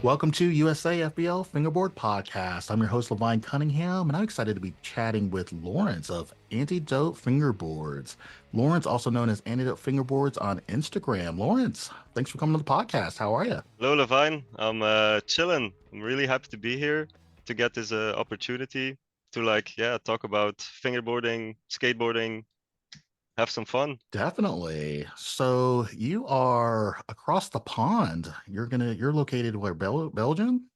Welcome to USAFBL Fingerboard Podcast. I'm your host, Levine Cunningham, and I'm excited to be chatting with Lawrence of Antidote Fingerboards. Lawrence, also known as Antidote Fingerboards on Instagram. Lawrence, thanks for coming to the podcast. How are you? Hello, Levine. I'm chilling. I'm really happy to be here to get this opportunity to talk about fingerboarding, skateboarding, have some fun. Definitely. So you are across the pond. You're located where, Belgium?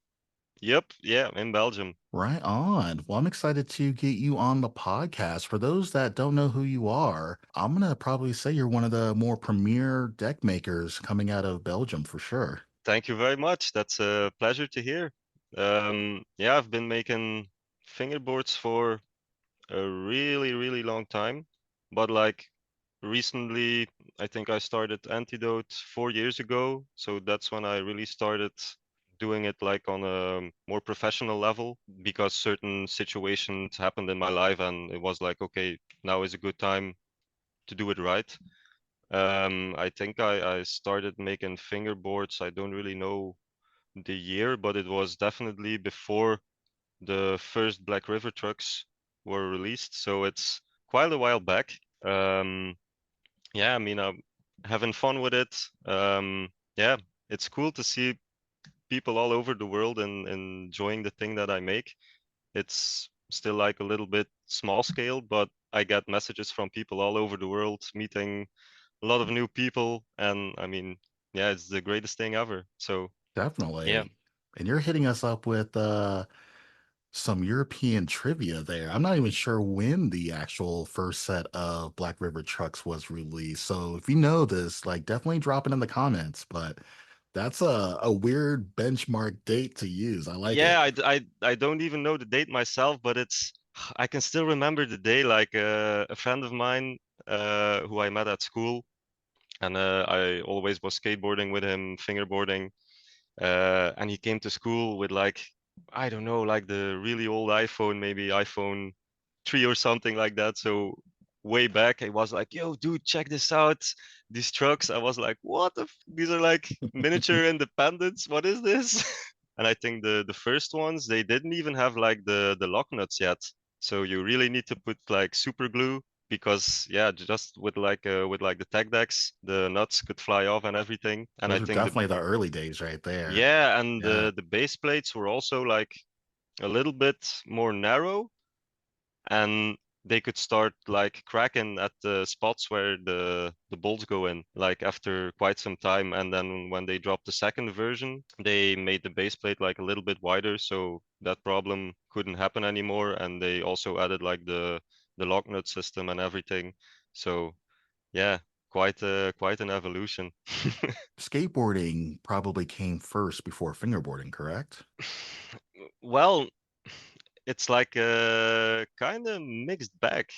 Yep, yeah, in Belgium. Right on. Well, I'm excited to get you on the podcast. For those that don't know who you are, I'm gonna probably say you're one of the more premier deck makers coming out of Belgium for sure. Thank you very much. That's a pleasure to hear. Yeah, I've been making fingerboards for a really, really long time, but like recently, I think I started Antidote 4 years ago. So that's when I really started doing it like on a more professional level because certain situations happened in my life and it was like, okay, now is a good time to do it right. I think I started making fingerboards. I don't really know the year, but it was definitely before the first Black River trucks were released. So it's quite a while back. Um, yeah, I mean, I'm having fun with it. Yeah, it's cool to see people all over the world and enjoying the thing that I make. It's still like a little bit small scale, but I get messages from people all over the world, meeting a lot of new people, and I mean, yeah, it's the greatest thing ever. So yeah, Definitely. And you're hitting us up with some European trivia there. I'm not even sure when the actual first set of Black River trucks was released. So if you know this, like definitely drop it in the comments. But that's a weird benchmark date to use. I like yeah, it. I don't even know the date myself, but it's I can still remember the day. Like a friend of mine who I met at school, and I always was skateboarding with him, fingerboarding, and he came to school with like I don't know, like the really old iPhone, maybe iPhone 3 or something like that. So way back, I was like, "Yo, dude, check this out! These trucks." I was like, "What? These are like miniature Independents. What is this?" And I think the first ones they didn't even have like the lock nuts yet. So you really need to put like super glue because yeah, just with like the tech decks, the nuts could fly off and everything. And I Those are think the definitely the early days right there. yeah, and Yeah. the base plates were also like a little bit more narrow and they could start like cracking at the spots where the bolts go in like after quite some time. And then when they dropped the second version, they made the base plate like a little bit wider so that problem couldn't happen anymore, and they also added like the lock nut system and everything. So yeah, quite an evolution. Skateboarding probably came first before fingerboarding, correct? Well, it's like a kind of mixed bag.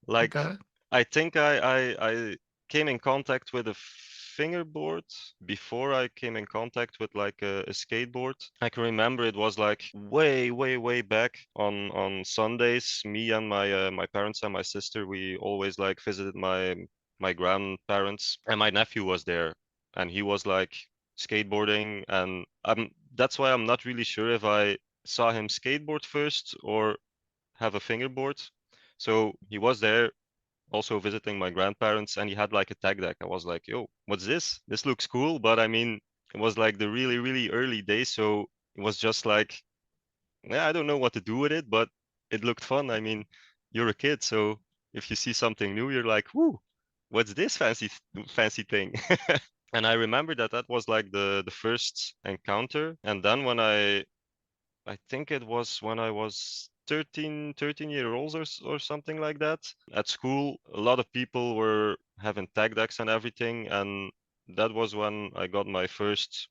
Like Okay. I think I came in contact with a fingerboard before I came in contact with like a skateboard. I can remember it was like way back on Sundays. Me and my parents and my sister, we always like visited my grandparents, and my nephew was there, and he was like skateboarding, and that's why I'm not really sure if I saw him skateboard first or have a fingerboard. So he was there also visiting my grandparents, and he had like a tag deck. I was like, yo, what's this? This looks cool. But I mean, it was like the really, really early days. So it was just like, yeah, I don't know what to do with it, but it looked fun. I mean, you're a kid. So if you see something new, you're like, whoo, what's this fancy thing? And I remember that that was like the first encounter. And then when I think it was when I was 13 year olds or something like that. At school, a lot of people were having tag decks and everything. And that was when I got my first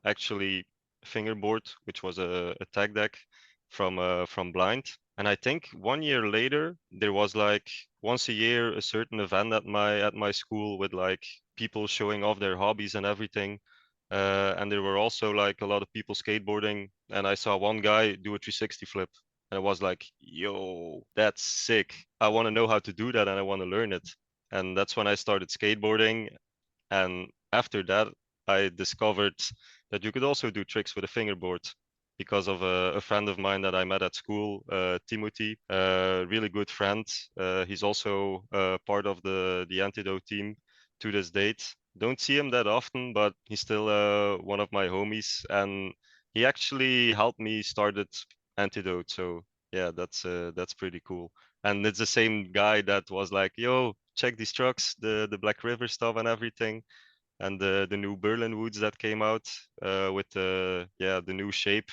actually fingerboard, which was a tag deck from Blind. And I think 1 year later, there was like once a year a certain event at my school with like people showing off their hobbies and everything. And there were also like a lot of people skateboarding, and I saw one guy do a 360 flip, and I was like, "Yo, that's sick! I want to know how to do that, and I want to learn it." And that's when I started skateboarding. And after that, I discovered that you could also do tricks with a fingerboard because of a friend of mine that I met at school, Timothy, really good friend. He's also part of the Antidote team to this date. Don't see him that often, but he's still one of my homies, and he actually helped me started Antidote. So yeah, that's pretty cool. And it's the same guy that was like, "Yo, check these trucks, the Black River stuff and everything." And the new Berlin Woods that came out with the new shape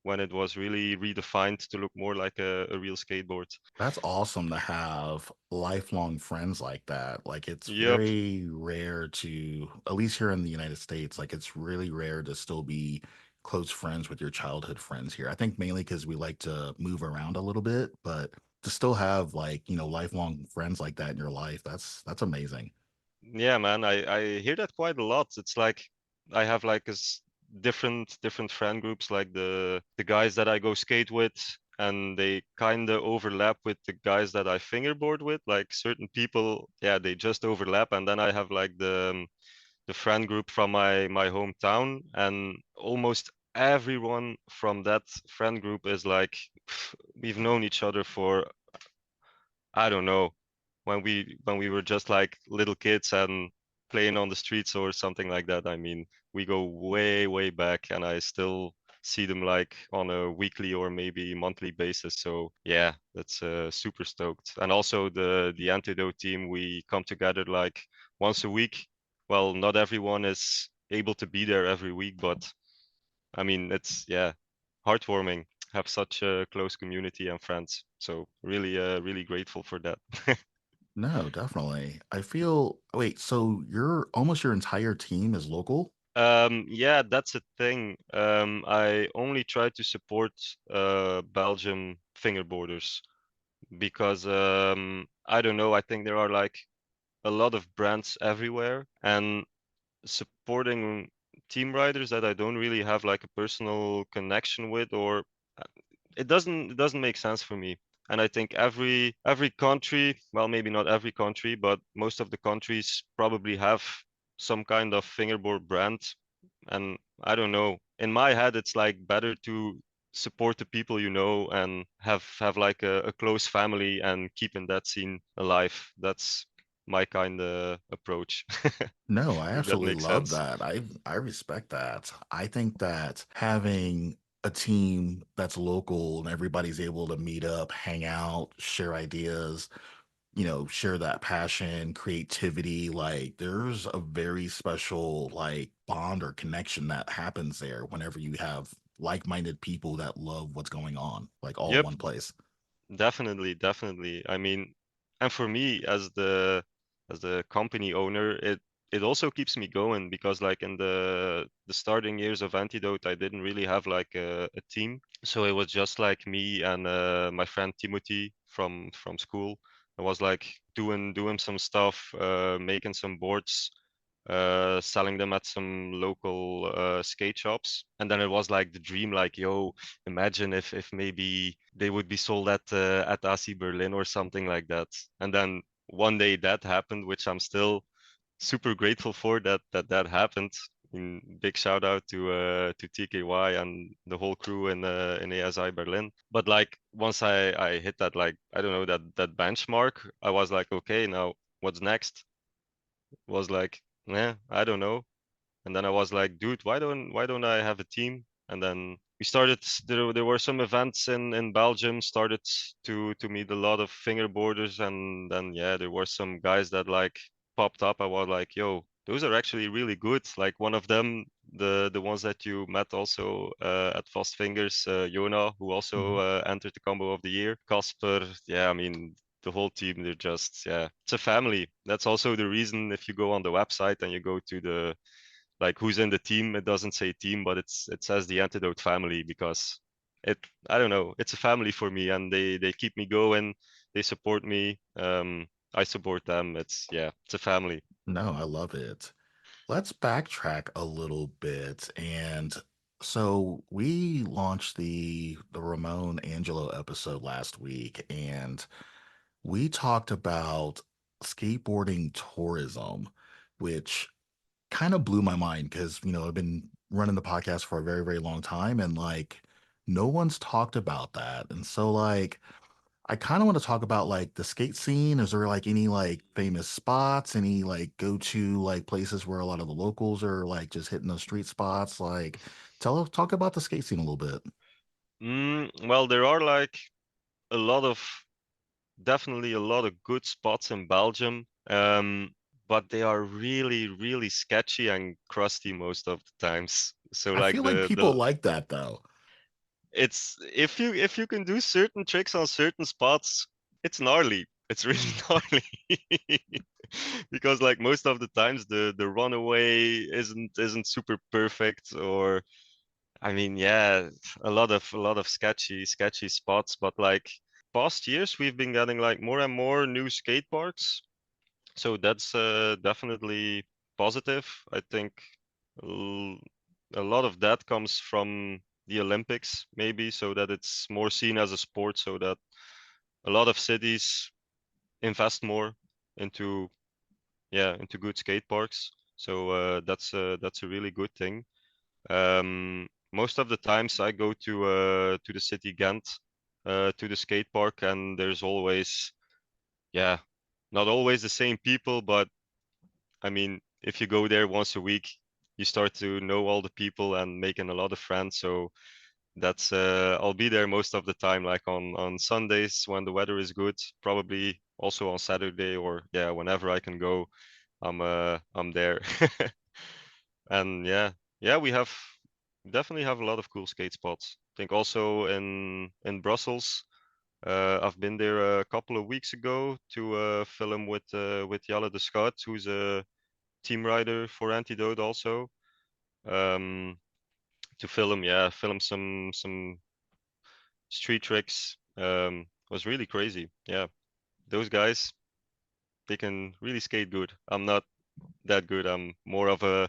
when it was really redefined to look more like a real skateboard. That's awesome to have lifelong friends like that. Like, it's Yep. very rare to, at least here in the United States, like, it's really rare to still be close friends with your childhood friends here. I think mainly because we like to move around a little bit, but to still have like, lifelong friends like that in your life, that's amazing. Yeah, man, I hear that quite a lot. It's like I have like different friend groups, like the guys that I go skate with, and they kind of overlap with the guys that I fingerboard with. Like certain people, yeah, they just overlap, and then I have like the friend group from my hometown, and almost everyone from that friend group is like we've known each other for I don't know when we were just like little kids and playing on the streets or something like that. I mean, we go way back, and I still see them like on a weekly or maybe monthly basis. So yeah, that's super stoked. And also the Antidote team, we come together like once a week. Well, not everyone is able to be there every week, but I mean, it's yeah, heartwarming. Have such a close community and friends. So really, really grateful for that. No, definitely. I feel, wait, so your entire team is local? Yeah, that's a thing. I only try to support Belgium fingerboarders because I don't know, I think there are like a lot of brands everywhere, and supporting team riders that I don't really have like a personal connection with, or uh, it doesn't make sense for me. And I think every country, well, maybe not every country, but most of the countries probably have some kind of fingerboard brand. And I don't know, in my head it's like better to support the people you know and have like a close family and keeping that scene alive. That's my kind of approach. No, I If that absolutely makes love sense. that. I respect that. I think that having a team that's local and everybody's able to meet up, hang out, share ideas, share that passion, creativity, like there's a very special like bond or connection that happens there whenever you have like-minded people that love what's going on, like all in Yep, one place. definitely. I mean, and for me as the company owner, it also keeps me going because like in the starting years of Antidote, I didn't really have like a team. So it was just like me and my friend Timothy from school. I was like doing some stuff, making some boards, selling them at some local skate shops. And then it was like the dream, like, yo, imagine if maybe they would be sold at AC Berlin or something like that. And then one day that happened, which I'm still super grateful for that happened. Big shout out to TKY and the whole crew in ASI Berlin. But like once I hit that, like I don't know, that benchmark, I was like, okay, now what's next? Was like, yeah, I don't know. And then I was like, dude, why don't I have a team? And then we started. There were some events in Belgium. Started to meet a lot of fingerboarders, and then yeah, there were some guys that like popped up. I was like, yo, those are actually really good. Like one of them, the ones that you met also at Fast Fingers, Jona, who also Mhm. entered the combo of the year. Casper, yeah, I mean the whole team, they're just yeah, it's a family. That's also the reason if you go on the website and you go to the like who's in the team, it doesn't say team, but it says the Antidote family because it I don't know, it's a family for me, and they keep me going, they support me, I support them. It's yeah, it's a family. No, I love it. Let's backtrack a little bit. And so we launched the Ramon Angelo episode last week, and we talked about skateboarding tourism, which kind of blew my mind because, I've been running the podcast for a very, very long time, and like no one's talked about that. And so like I kind of want to talk about like the skate scene. Is there like any like famous spots, any like go-to like places where a lot of the locals are like just hitting those street spots? Like talk about the skate scene a little bit. Well, there are like a lot of definitely a lot of good spots in Belgium, but they are really, really sketchy and crusty most of the times. So I like feel like people like that though. it's if you can do certain tricks on certain spots, it's gnarly. It's really gnarly. Because like most of the times the runaway isn't super perfect, or I mean, yeah, a lot of sketchy spots, but like past years we've been getting like more and more new skate parks. So that's definitely positive. I think l- a lot of that comes from the Olympics, maybe, so that it's more seen as a sport, so that a lot of cities invest more into into good skate parks. So that's a really good thing. Most of the times I go to the city Ghent, to the skate park, and there's always yeah, not always the same people, but I mean, if you go there once a week, you start to know all the people and making a lot of friends. So that's I'll be there most of the time, like on Sundays when the weather is good, probably also on Saturday, or yeah, whenever I can go, I'm there. And yeah, we have definitely have a lot of cool skate spots. I think also in Brussels. I've been there a couple of weeks ago to film with Jelle de Scout, who's a team rider for Antidote also. Um, to film some street tricks. Was really crazy. Yeah, those guys, they can really skate good. I'm not that good. I'm more of a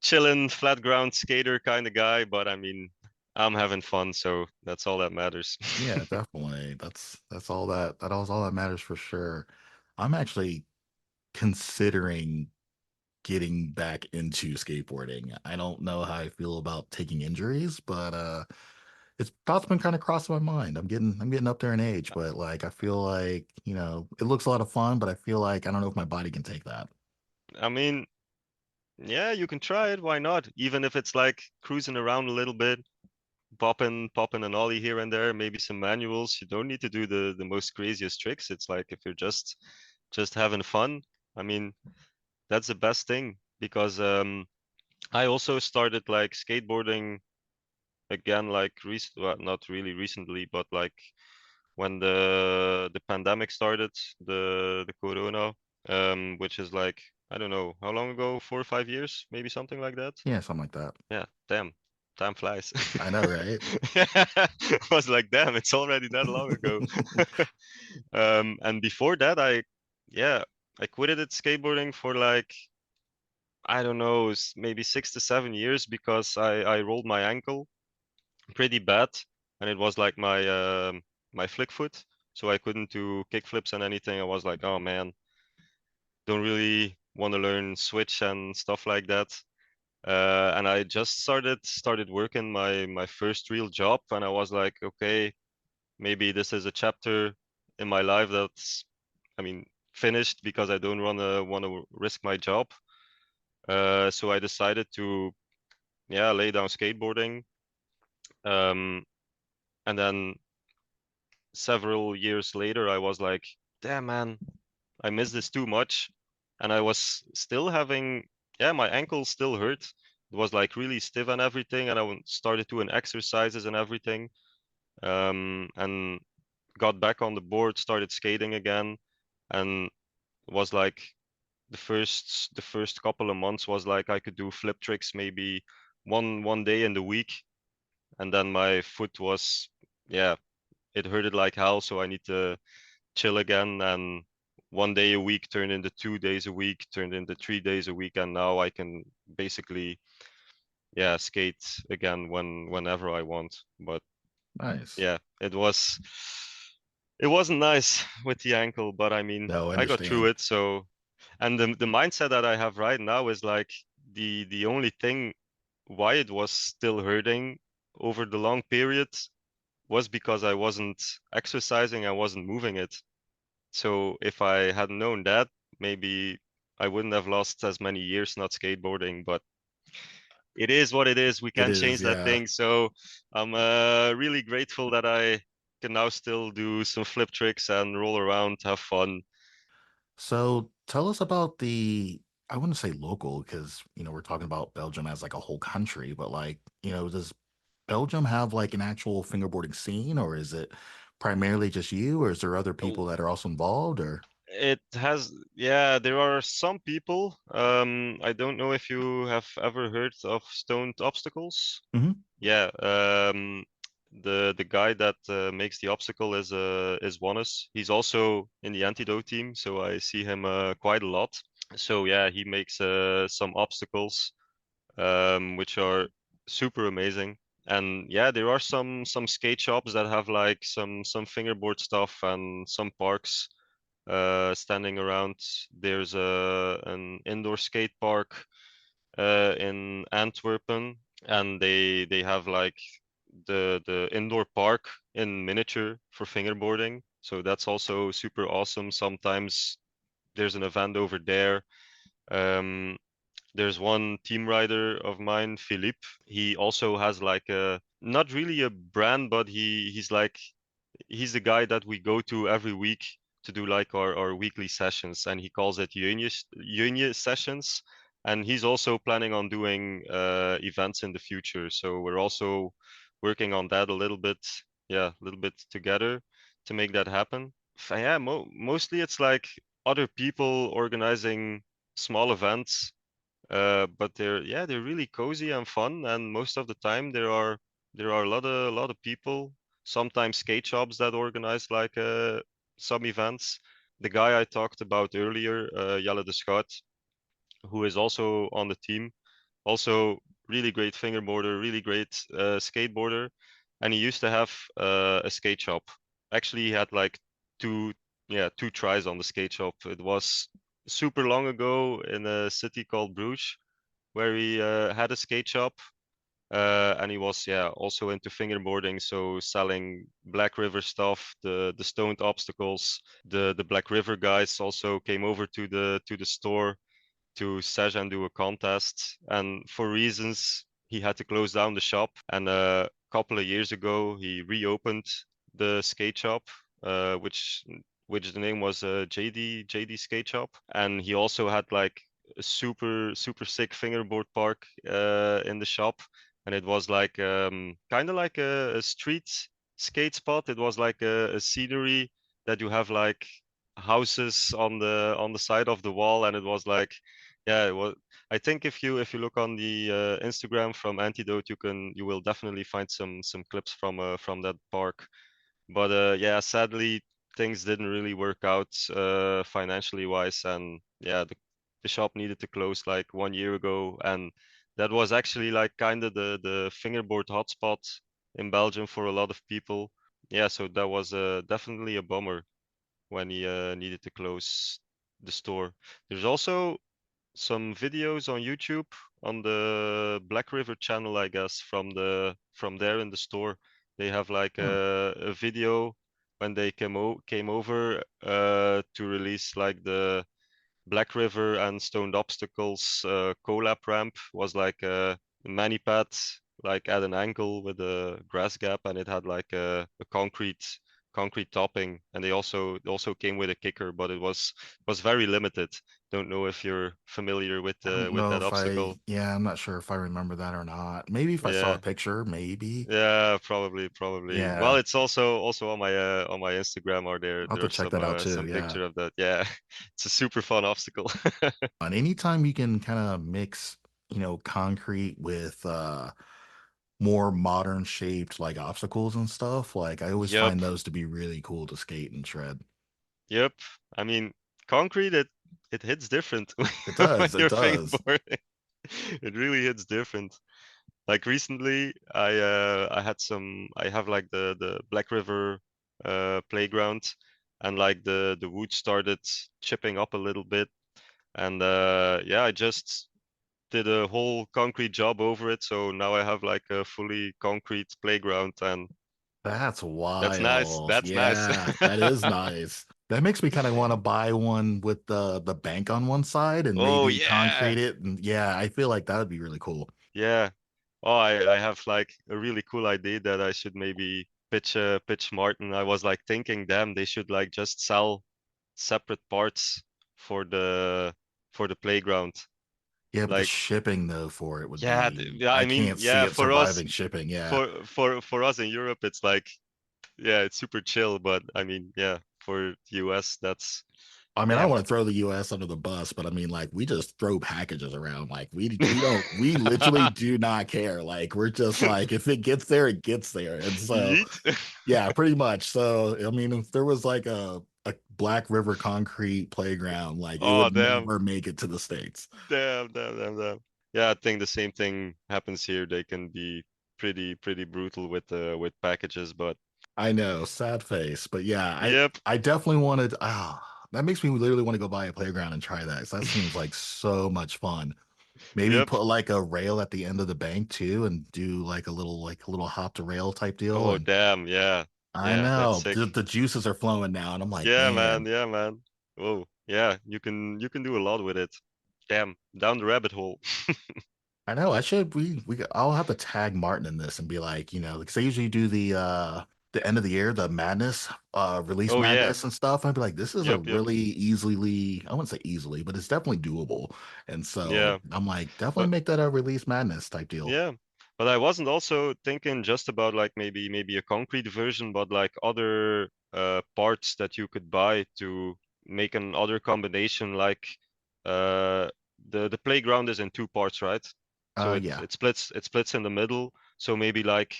chillin' flat ground skater kind of guy, but I mean, I'm having fun, so that's all that matters. Yeah, definitely. That's all that was all that matters for sure. I'm actually considering getting back into skateboarding. I don't know how I feel about taking injuries, but it's thoughts been kind of crossing my mind. I'm getting up there in age, but like I feel like, it looks a lot of fun, but I feel like I don't know if my body can take that. I mean, yeah, you can try it. Why not? Even if it's like cruising around a little bit, popping an ollie here and there, maybe some manuals. You don't need to do the most craziest tricks. It's like if you're just having fun. I mean, that's the best thing because I also started like skateboarding again, like well, not really recently, but like when the pandemic started, the corona, which is like I don't know how long ago, 4 or 5 years, maybe something like that. Yeah, something like that. Yeah, damn, time flies. I know, right? I was like, damn, it's already that long ago. And before that, yeah, I quitted it skateboarding for like, I don't know, maybe 6 to 7 years because I rolled my ankle pretty bad, and it was like my flick foot, so I couldn't do kick flips and anything. I was like, oh man, don't really want to learn switch and stuff like that. And I just started working my first real job, and I was like, okay, maybe this is a chapter in my life that's, I mean, finished because I don't want to risk my job. So I decided to lay down skateboarding. Um, and then several years later, I was like, damn man, I miss this too much. And I was still having, my ankle still hurt. It was like really stiff and everything. And I started doing exercises and everything. And got back on the board, started skating again. And was like the first couple of months was like I could do flip tricks maybe one day in the week. And then my foot was, yeah, it hurted like hell. So I need to chill again, and one day a week turned into 2 days a week, turned into 3 days a week, and now I can basically skate again whenever I want. But Nice. yeah, it wasn't nice with the ankle, but I mean No, I I got through understand. it. So, and the mindset that I have right now is like the only thing why it was still hurting over the long period was because I wasn't exercising, I wasn't moving it. So if I had known that, maybe I wouldn't have lost as many years not skateboarding, but it is what it is. We It can't is, change that yeah. thing. So I'm really grateful that I can now still do some flip tricks and roll around, have fun. So tell us about I wouldn't say local because, we're talking about Belgium as like a whole country, but like, does Belgium have like an actual fingerboarding scene, or is it primarily just you, or is there other Oh, people that are also involved, or? it has, yeah, there are some people. I don't know if you have ever heard of stoned obstacles. Hmm. Yeah, the guy that makes the obstacle is Wannes. He's also in the Antidote team, so I see him quite a lot. So yeah, he makes some obstacles which are super amazing. And yeah, there are some skate shops that have like some fingerboard stuff and some parks standing around. There's an indoor skate park in Antwerpen, and they have like the indoor park in miniature for fingerboarding. So that's also super awesome. Sometimes there's an event over there. Um, there's one team rider of mine, Philippe. He also has like a not really a brand, but he's the guy that we go to every week to do like our weekly sessions, and he calls it Union sessions. And he's also planning on doing events in the future. So we're also working on that a little bit, yeah, a little bit together to make that happen. Yeah, mostly it's like other people organizing small events, but they're really cozy and fun. And most of the time there are a lot of people. Sometimes skate shops that organize like some events. The guy I talked about earlier, Jelle de Schout, who is also on the team, also really great fingerboarder, really great skateboarder, and he used to have a skate shop. Actually, he had like two, yeah, two tries on the skate shop. It was super long ago in a city called Bruges, where he had a skate shop, and he was, yeah, also into fingerboarding, so selling Black River stuff, the stoned obstacles. The Black River guys also came over to the store to Sej and do a contest. And for reasons, he had to close down the shop. And a couple of years ago, he reopened the skate shop, which the name was JD Skate Shop. And he also had like a super sick fingerboard park in the shop. And it was like kind of like a street skate spot. It was like a scenery that you have like houses on the side of the wall, and it was like, yeah, well, I think if you look on the Instagram from Antidote, you will definitely find some clips from that park. But yeah, sadly things didn't really work out financially wise, and yeah, the shop needed to close like 1 year ago, and that was actually like kind of the fingerboard hotspot in Belgium for a lot of people. Yeah, so that was definitely a bummer when he needed to close the store. There's also some videos on YouTube on the Black River channel, I guess, from there in the store. They have like Hmm. a video when they came over to release like the Black River and Stoned Obstacles collab ramp. Was like a mani pad like at an angle with a grass gap, and it had like a concrete topping, and they also came with a kicker, but it was very limited. Don't know if you're familiar with I don't with know that if obstacle. yeah, I'm not sure if I remember that or not. Maybe if I saw a Yeah. picture, maybe. Yeah, probably. Well, Yeah, it's also on my Instagram, or there I'll have there to are check that out too. some Yeah. picture of that. Yeah, it's a super fun obstacle. And anytime you can kind of mix, concrete with more modern shaped like obstacles and stuff, like I always Yep, find those to be really cool to skate and shred. yep. I mean, concrete it hits different It when does, it you're does. fingerboarding. It really hits different. Like recently, I have like the Black River playground, and like the wood started chipping up a little bit, and yeah, I just did a whole concrete job over it, so now I have like a fully concrete playground, and That's that's nice. wild. That's nice. Yeah, that is nice. That makes me kind of want to buy one with the bank on one side and Oh maybe yeah, concrete it. And yeah, I feel like that would be really cool. yeah. Oh, I have like a really cool idea that I should maybe pitch Martin. I was like thinking, damn, they should like just sell separate parts for the playground. Yeah, but the Like, shipping though for it would yeah, be, yeah. I I mean, can't see yeah, it for us, surviving shipping. Yeah. for us in Europe, it's like, yeah, it's super chill. But I mean, yeah, for the US, that's I mean, I don't damn. want to throw the US under the bus, but I mean, like, we just throw packages around. Like, we don't, we literally do not care. Like, we're just like, if it gets there, it gets there. And so, Yeet. yeah, pretty much. So, I mean, if there was like a Black River concrete playground, like, it Oh, would damn. never make it to the States. Damn. Yeah, I think the same thing happens here. They can be pretty brutal with packages, but I know, sad face. But yeah, yep, I definitely wanted, that makes me literally want to go buy a playground and try that. 'Cause that seems like so much fun. Maybe yep. put like a rail at the end of the bank too and do like a little hop to rail type deal. Oh, And damn, yeah. I Yeah, that's know sick. the juices are flowing now, and I'm like, Yeah, man. man, Yeah, man. Oh, yeah, you can do a lot with it. Damn, down the rabbit hole. I know I should I'll have to tag Martin in this and be like, because they usually do the end of the year, the madness, release Oh, yeah. madness and stuff. I'd be like, this is a Yep. really easily, I wouldn't say easily, but it's definitely doable. And so Yeah. I'm like, definitely But make that a release madness type deal. yeah. But I wasn't also thinking just about like maybe a concrete version, but like other parts that you could buy to make an other combination. Like uh the playground is in two parts, right? So Yeah. it splits in the middle. So maybe like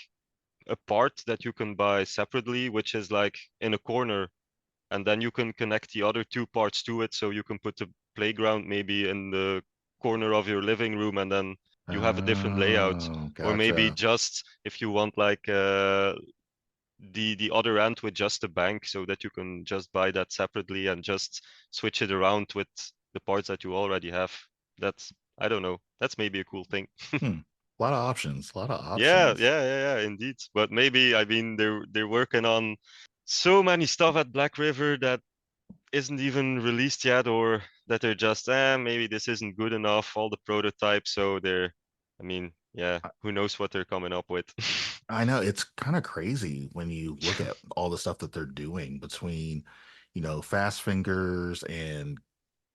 a part that you can buy separately, which is like in a corner, and then you can connect the other two parts to it. So you can put the playground maybe in the corner of your living room, and then you have a different layout. Oh, Or maybe gotcha. just if you want like the other end with just a bank, so that you can just buy that separately and just switch it around with the parts that you already have. That's, I don't know. That's maybe a cool thing. Hmm. A lot of options. A lot of Yeah, options. yeah, indeed. But maybe, I mean, they're working on so many stuff at Black River that isn't even released yet, or that they're just, maybe this isn't good enough, all the prototypes. So they're, I mean, yeah, who knows what they're coming up with. I know it's kind of crazy when you look at all the stuff that they're doing between, Fast Fingers and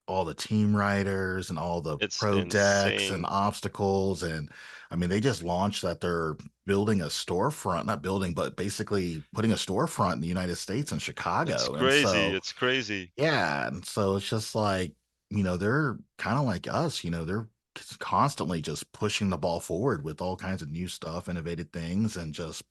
all the team riders and all the It's pro decks and insane. obstacles. And I mean, they just launched that they're building a storefront, not building, but basically putting a storefront in the United States in It's Chicago. And crazy. so, It's crazy. yeah. And so it's just like, they're kind of like us, they're constantly just pushing the ball forward with all kinds of new stuff, innovative things, and just,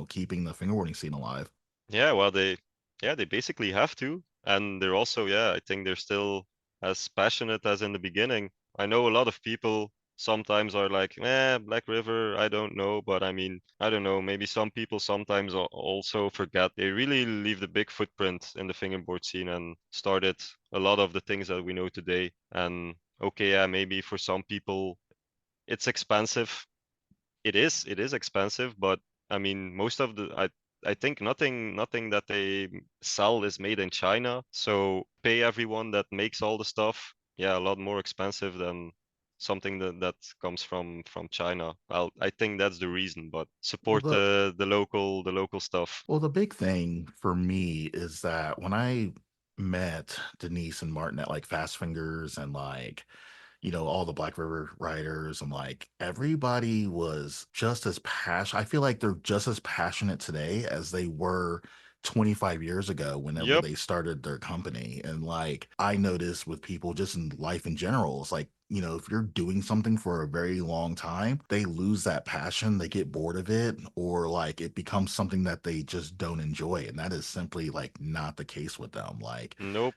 keeping the fingerboarding scene alive. Yeah, well, they basically have to. And they're also, yeah, I think they're still as passionate as in the beginning. I know a lot of people sometimes are like, Black River, I don't know. But I mean, I don't know, maybe some people sometimes also forget. They really leave the big footprint in the fingerboard scene and started a lot of the things that we know today. And okay, yeah, maybe for some people it's expensive. It is expensive, but I mean, most of the I think nothing that they sell is made in China. So pay everyone that makes all the stuff, yeah, a lot more expensive than something that comes from China. Well, I think that's the reason, but Well, support the local stuff. the big thing for me is that when I met Denise and Martin at like Fast Fingers and like, all the Black River riders and like everybody was just as passionate. I feel like they're just as passionate today as they were 25 years ago whenever Yep. they started their company. And like I notice with people just in life in general, it's like, if you're doing something for a very long time, they lose that passion, they get bored of it, or like it becomes something that they just don't enjoy. And that is simply like not the case with them. Nope.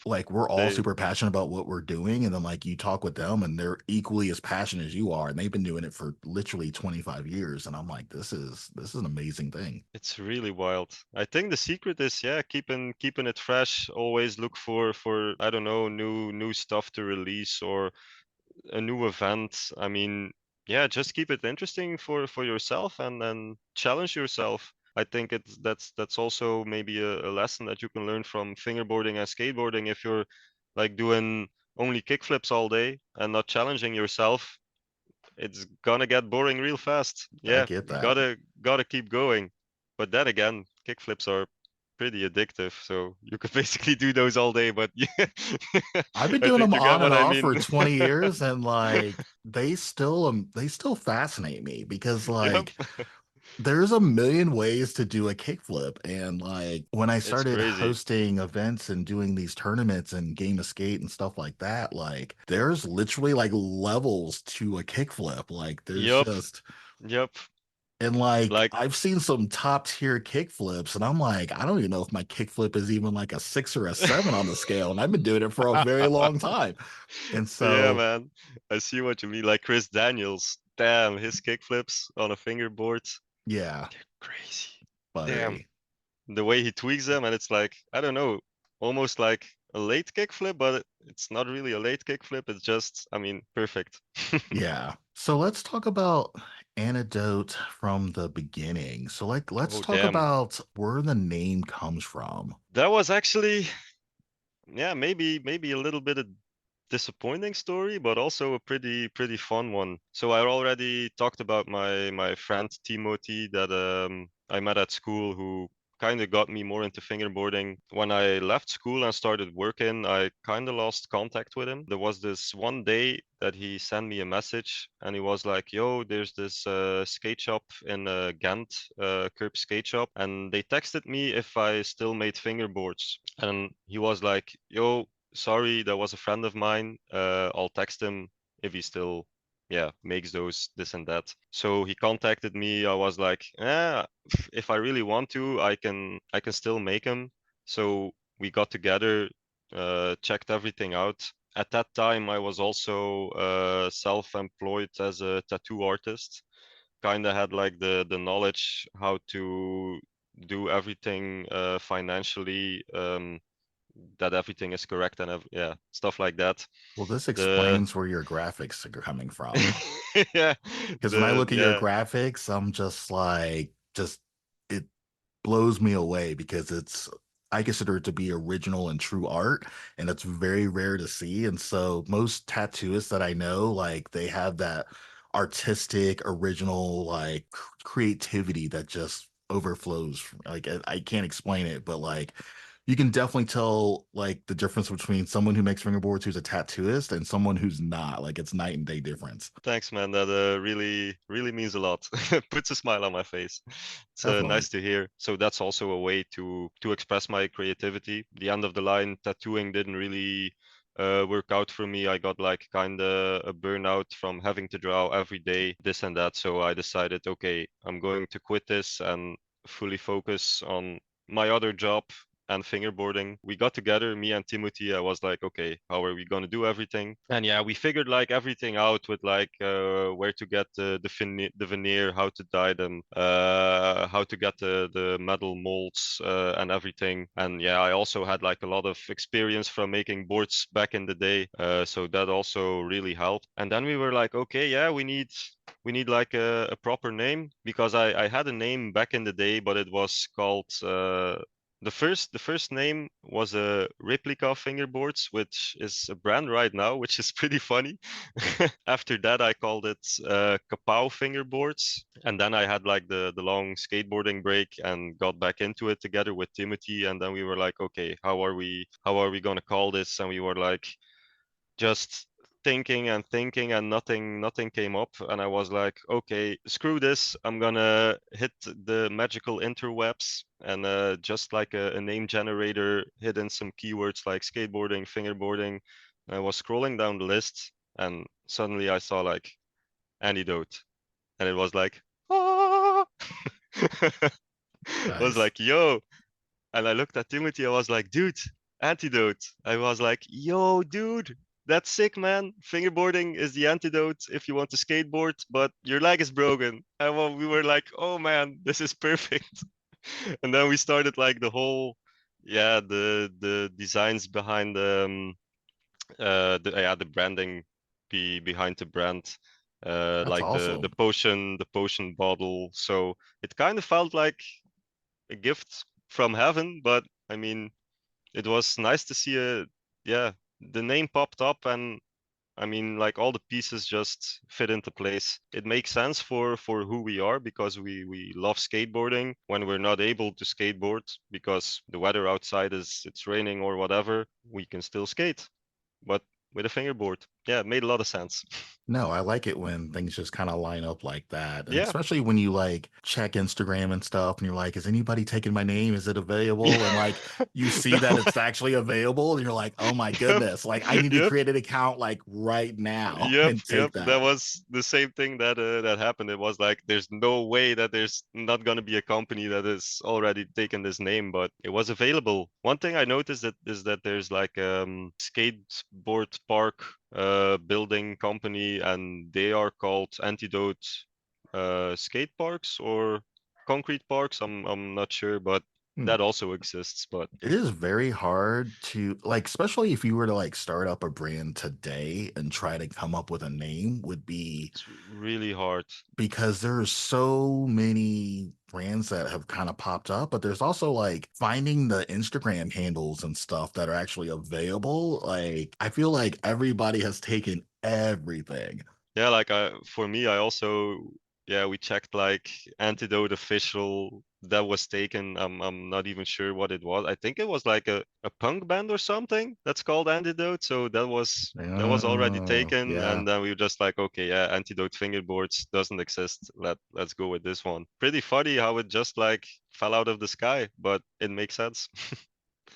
Like we're all They super passionate about what we're doing, and then like you talk with them and they're equally as passionate as you are, and they've been doing it for literally 25 years. And I'm like, this is an amazing thing. It's really wild. I think the secret is, yeah, keeping it fresh. Always look for I don't know, new stuff to release, or a new event. I mean, yeah, just keep it interesting for yourself and then challenge yourself. I think that's also maybe a lesson that you can learn from fingerboarding and skateboarding. If you're like doing only kickflips all day and not challenging yourself, it's gonna get boring real fast. I Yeah, get that. gotta keep going. But then again, kickflips are pretty addictive, so you could basically do those all day. But yeah, I've been I doing think them you get on and what I off mean. for 20 years and like they still fascinate me because Yep, like there's a million ways to do a kickflip. And like when I it's started crazy. hosting events and doing these tournaments and game of skate and stuff like that, like there's literally like levels to a kickflip. Like there's Yep, just yep. and like Like, I've seen some top tier kickflips, and I'm like, I don't even know if my kickflip is even like a 6 or a 7 on the scale. And I've been doing it for a very long time. And yeah, so man, I see what you mean. Like Chris Daniels, damn, his kickflips on a fingerboard, yeah, crazy. Damn. buttery. The way he tweaks them, and it's like, I don't know, almost like a late kickflip, but it's not really a late kickflip. It's just, I mean, perfect. Yeah. So let's talk about Antidote from the beginning. So like let's Oh, talk damn. about where the name comes from. That was actually, yeah, maybe a little bit of disappointing story, but also a pretty fun one. So I already talked about my friend Timothy that I met at school, who kind of got me more into fingerboarding. When I left school and started working, I kind of lost contact with him. There was this one day that he sent me a message and he was like, "Yo, there's this skate shop in Ghent, Curb skate shop, and they texted me if I still made fingerboards." And he was like, "Yo, sorry, that was a friend of mine. I'll text him if he still, yeah, makes those, this and that." So he contacted me. I was like, "Yeah, if I really want to, I can still make them." So we got together, checked everything out. At that time, I was also self-employed as a tattoo artist. Kind of had like the knowledge how to do everything financially, that everything is correct and yeah, stuff like that. Well, this The explains where your graphics are coming from. yeah, Because when I the look at your yeah, graphics, I'm just like, just it blows me away because I consider it to be original and true art, and it's very rare to see. And so most tattooists that I know, like they have that artistic, original, like creativity that just overflows. Like I can't explain it, but like you can definitely tell like the difference between someone who makes fingerboards who's a tattooist and someone who's not. Like it's night and day difference. thanks, man. That really means a lot. Puts a smile on my face. It's Definitely. nice to hear. So that's also a way to express my creativity. The end of the line, tattooing didn't really work out for me. I got like kind of a burnout from having to draw every day, this and that. So I decided, okay, I'm going to quit this and fully focus on my other job and fingerboarding. We got together, me and Timothy. I was like, okay, how are we gonna do everything? And yeah, we figured like everything out with like where to get the veneer, how to dye them, how to get the metal molds and everything. And yeah, I also had like a lot of experience from making boards back in the day, so that also really helped. And then we were like, okay, yeah, we need like a proper name, because I had a name back in the day, but it was called the first name was a Replica Fingerboards, which is a brand right now, which is pretty funny. After that, I called it Kapow Fingerboards, and then I had like the long skateboarding break and got back into it together with Timothy, and then we were like, okay, how are we gonna call this? And we were like, just thinking and nothing came up, and I was like, okay, screw this, I'm gonna hit the magical interwebs and just like a name generator, hit in some keywords like skateboarding, fingerboarding. And I was scrolling down the list and suddenly I saw like Antidote, and it was like, ah! I was Nice. like, yo, and I looked at Timothy. I was like, dude, antidote. I was like, yo, dude, that's sick, man. Fingerboarding is the antidote if you want to skateboard, but your leg is broken. And we were like, oh man, this is perfect. And then we started like the whole, yeah, the designs behind the branding behind the brand, That's like awesome. the potion bottle. So it kind of felt like a gift from heaven. But I mean, it was nice to see yeah, the name popped up, and I mean, like all the pieces just fit into place. It makes sense for who we are, because we love skateboarding. When we're not able to skateboard because the weather outside is it's raining or whatever, we can still skate, but with a fingerboard. Yeah, it made a lot of sense. No, I like it when things just kind of line up like that. And Yeah. especially when you like check Instagram and stuff and you're like, is anybody taking my name? Is it available? And Yeah. like you see That that it's was- actually available and you're like, oh my yep. goodness, like I need to Yep. create an account like right now Yep, and yep. take That that. was the same thing that happened. It was like there's no way that there's not gonna be a company that is already taken this name, but it was available. One thing I noticed that is that there's like skateboard park building company, and they are called Antidote skate parks or concrete parks. I'm not sure, but Hmm. that also exists. But It is very hard to like, especially if you were to like start up a brand today and try to come up with a name would be it's really hard. because there's so many brands that have kind of popped up, but there's also like finding the Instagram handles and stuff that are actually available. Like, I feel like everybody has taken everything. Yeah, like for me, I also, yeah, we checked like Antidote official that was taken. I'm not even sure what it was. I think it was like a punk band or something that's called Antidote. So that was already taken, Yeah. and then we were just like, okay, yeah, Antidote Fingerboards doesn't exist. Let's go with this one. Pretty funny how it just like fell out of the sky, but it makes sense.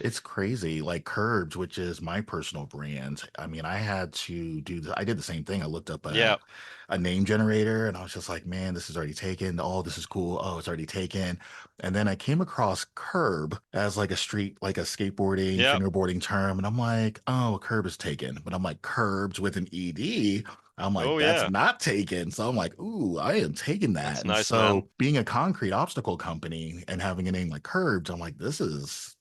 It's crazy. Like Curbs, which is my personal brand. I mean, I had to I did the same thing. I looked up Yeah, a name generator and I was just like, man, this is already taken. Oh, this is cool. Oh, it's already taken. And then I came across curb as like a street, like a skateboarding, yeah. fingerboarding term. And I'm like, oh, curb is taken. But I'm like, curbs with an ED. I'm like, Oh that's yeah, not taken. So I'm like, ooh, I am taking that. that's And nice, man. so being a concrete obstacle company and having a name like Curbs, I'm like, this is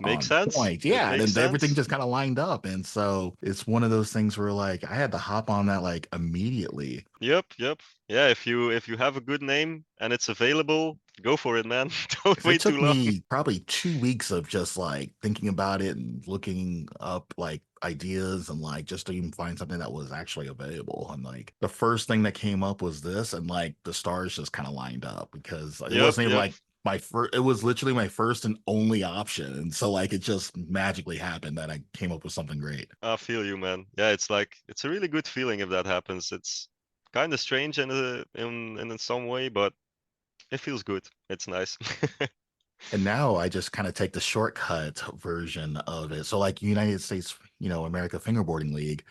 Makes on sense. point. It Yeah. makes And everything sense. just kind of lined up. And so it's one of those things where like I had to hop on that like immediately. Yep, yep. Yeah, if you have a good name and it's available, go for it, man. Don't Because it wait too took long. me probably 2 weeks of just like thinking about it and looking up like ideas and like just to even find something that was actually available. And like the first thing that came up was this, and like the stars just kind of lined up because it Yep, wasn't even yep. like my first, it was literally my first and only option. And so like it just magically happened that I came up with something great. I feel you, man. Yeah, it's like it's a really good feeling if that happens. It's kind of strange in some way, but it feels good. It's nice. And now I just kind of take the shortcut version of it. So like United States, America Fingerboarding League,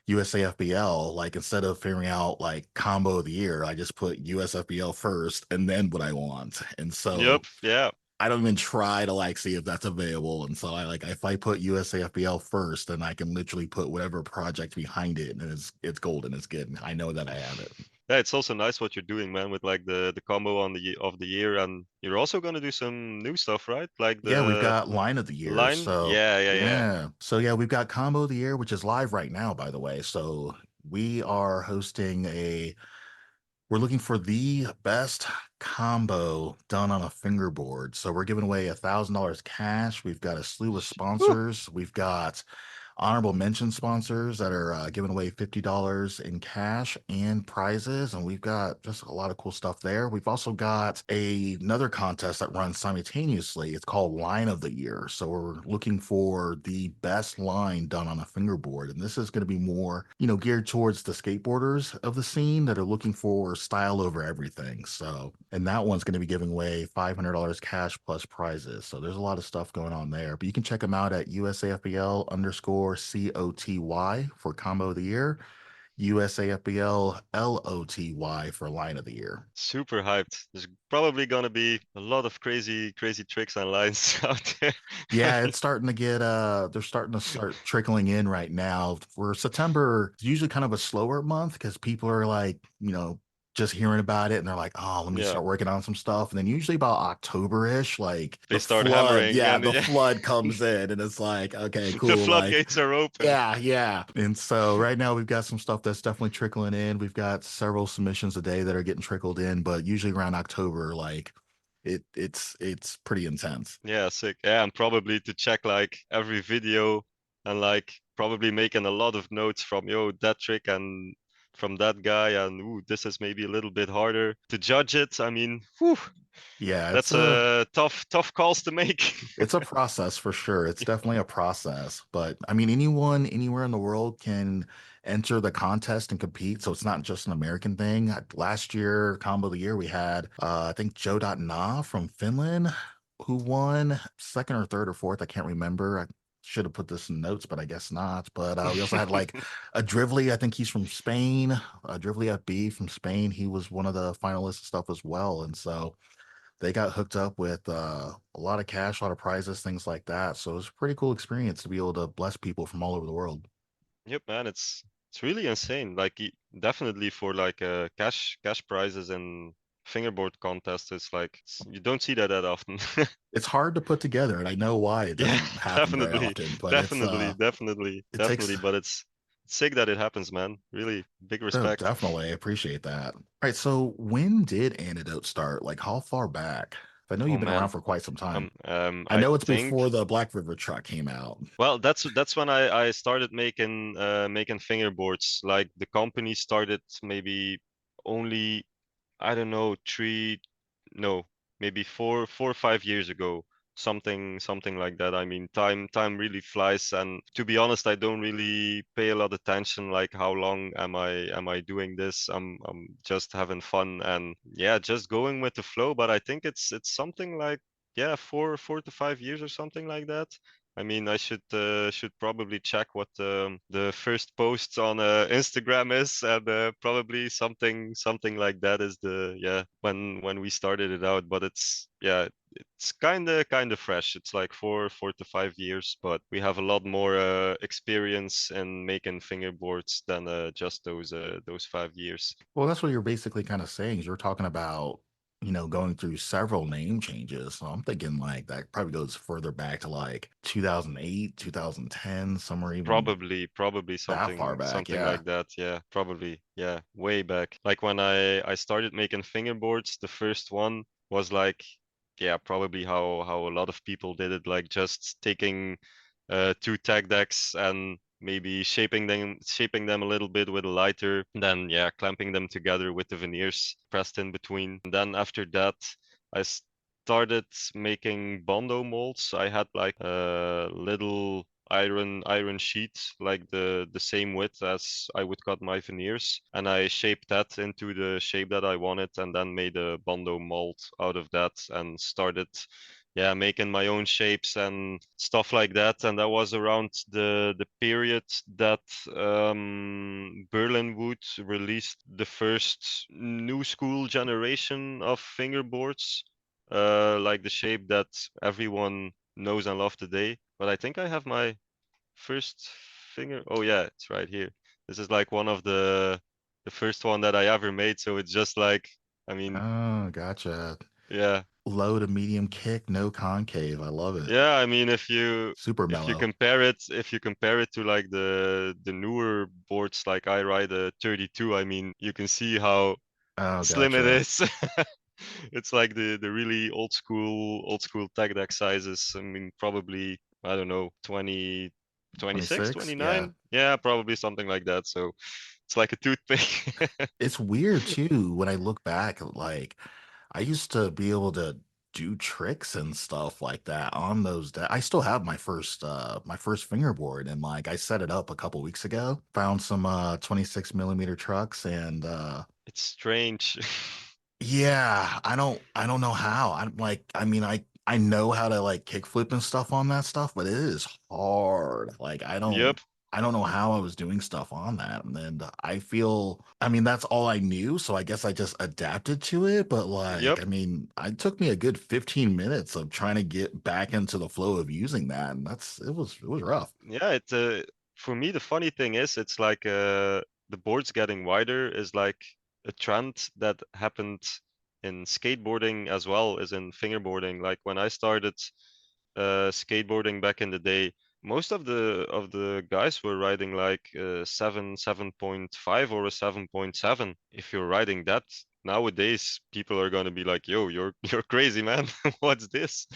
USAFBL, like instead of figuring out like combo of the year, I just put USFBL first and then what I want. And Yep, so yeah. I don't even try to like see if that's available. And so I like if I put USAFBL first, then I can literally put whatever project behind it and it's golden. It's good. I know that I have it. Yeah, it's also nice what you're doing, man, with like the combo on of the year, and you're also gonna do some new stuff, right? Like Yeah, we've the got line of the year. line. So Yeah, yeah, yeah. yeah. So yeah, we've got combo of the year, which is live right now, by the way. So we are hosting we're looking for the best combo done on a fingerboard. So we're giving away $1,000 cash. We've got a slew of Whew. sponsors. We've got honorable mention sponsors that are giving away $50 in cash and prizes. And we've got just a lot of cool stuff there. We've also got another contest that runs simultaneously. It's called Line of the Year. So we're looking for the best line done on a fingerboard. And this is going to be more, geared towards the skateboarders of the scene that are looking for style over everything. So, and that one's going to be giving away $500 cash plus prizes. So there's a lot of stuff going on there. But you can check them out at USAFBL_COTY for combo of the year, USAFBL LOTY for line of the year. Super hyped. There's probably gonna be a lot of crazy, crazy tricks and lines out there. Yeah, it's starting to get they're starting to start trickling in right now. For September, it's usually kind of a slower month because people are like, just hearing about it and they're like, oh, let me Yeah, start working on some stuff. And then usually about October-ish, like they start hammering and the yeah, flood comes in and it's like, okay, the cool. Like, floodgates are open. yeah, yeah. And so right now we've got some stuff that's definitely trickling in. We've got several submissions a day that are getting trickled in, but usually around October, like it's pretty intense. Yeah, sick. Yeah, and probably to check like every video and like probably making a lot of notes from yo that trick and from that guy and ooh, this is maybe a little bit harder to judge it. I mean, whew, Yeah, that's a tough calls to make. it's a process for sure. It's definitely a process. But I mean, anyone anywhere in the world can enter the contest and compete. So it's not just an American thing. Last year, combo of the year, we had I think Joe.na from Finland who won second or third or fourth. I can't remember. I should have put this in notes, but I guess not. But we also had like a Drively, I think he's from Spain, Drively FB from Spain. He was one of the finalists and stuff as well. And so they got hooked up with a lot of cash, a lot of prizes, things like that. So it was a pretty cool experience to be able to bless people from all over the world. Yep, man, it's really insane. Like definitely for like cash prizes and fingerboard contests, it's like you don't see that often. It's hard to put together, and I know why it Yeah, doesn't happen very definitely, often, but definitely, definitely, it takes definitely. But it's sick that it happens, man. Really big oh, respect. definitely I appreciate that. All right, so when did Antidote start? Like how far back? I know Oh you've been around man, for quite some time. I I know it's before think. the Black River truck came out. Well, that's when I started making fingerboards. Like the company started maybe only I don't know, no, maybe 4 or 5 years ago, something like that. I mean, time really flies, and to be honest, I don't really pay a lot of attention. Like, how long am I doing this? I'm just having fun and yeah, just going with the flow. But I think it's something like yeah, 4 to 5 years or something like that. I mean, I should probably check what the first post on Instagram is, and probably something like that is the yeah when we started it out. But it's yeah, it's kind of fresh. It's like 4 to 5 years, but we have a lot more experience in making fingerboards than just those 5 years. Well, that's what you're basically kind of saying. Is you're talking about, going through several name changes. So I'm thinking like that probably goes further back to like 2008, 2010, somewhere even Probably that far something back. something Yeah. like that. Yeah, probably. Yeah, way back. Like when I started making fingerboards, the first one was like yeah, probably how a lot of people did it, like just taking two tag decks and maybe shaping them a little bit with a lighter, then yeah, clamping them together with the veneers pressed in between. And then after that, I started making Bondo molds. I had like a little iron sheet, like the same width as I would cut my veneers, and I shaped that into the shape that I wanted, and then made a Bondo mold out of that and started yeah making my own shapes and stuff like that. And that was around the period that Berlin Wood released the first new school generation of fingerboards, like the shape that everyone knows and loves today. But I think I have my first finger. Oh yeah, it's right here. This is like one of the first one that I ever made. So it's just like, I mean, Oh, gotcha. yeah, Low to medium kick, no concave. I love it. yeah. I mean, if you Super if you mellow. compare it if you compare it to like the newer boards, like I ride a 32. I mean, you can see how Oh, slim it gotcha. is. It's like the really old school tech deck sizes. I mean, probably I don't know 20, 26, 26? Yeah. 29. Yeah, probably something like that. So it's like a toothpick. It's weird too when I look back, like I used to be able to do tricks and stuff like that on those I still have my first fingerboard and like I set it up a couple weeks ago. Found some 26 millimeter trucks and It's strange. yeah, I don't know how. I'm like I mean I know how to like kickflip and stuff on that stuff, but it is hard. Like Yep, I don't know how I was doing stuff on that. And I feel I mean that's all I knew, so I guess I just adapted to it, but like yep. I mean, it took me a good 15 minutes of trying to get back into the flow of using that and it was rough. Yeah, for me the funny thing is it's like the board's getting wider is like a trend that happened in skateboarding as well as in fingerboarding. Like when I started skateboarding back in the day, most of the guys were riding like 7.5 or a 7.7. If you're riding that nowadays, people are gonna be like, "Yo, you're crazy, man. What's this?"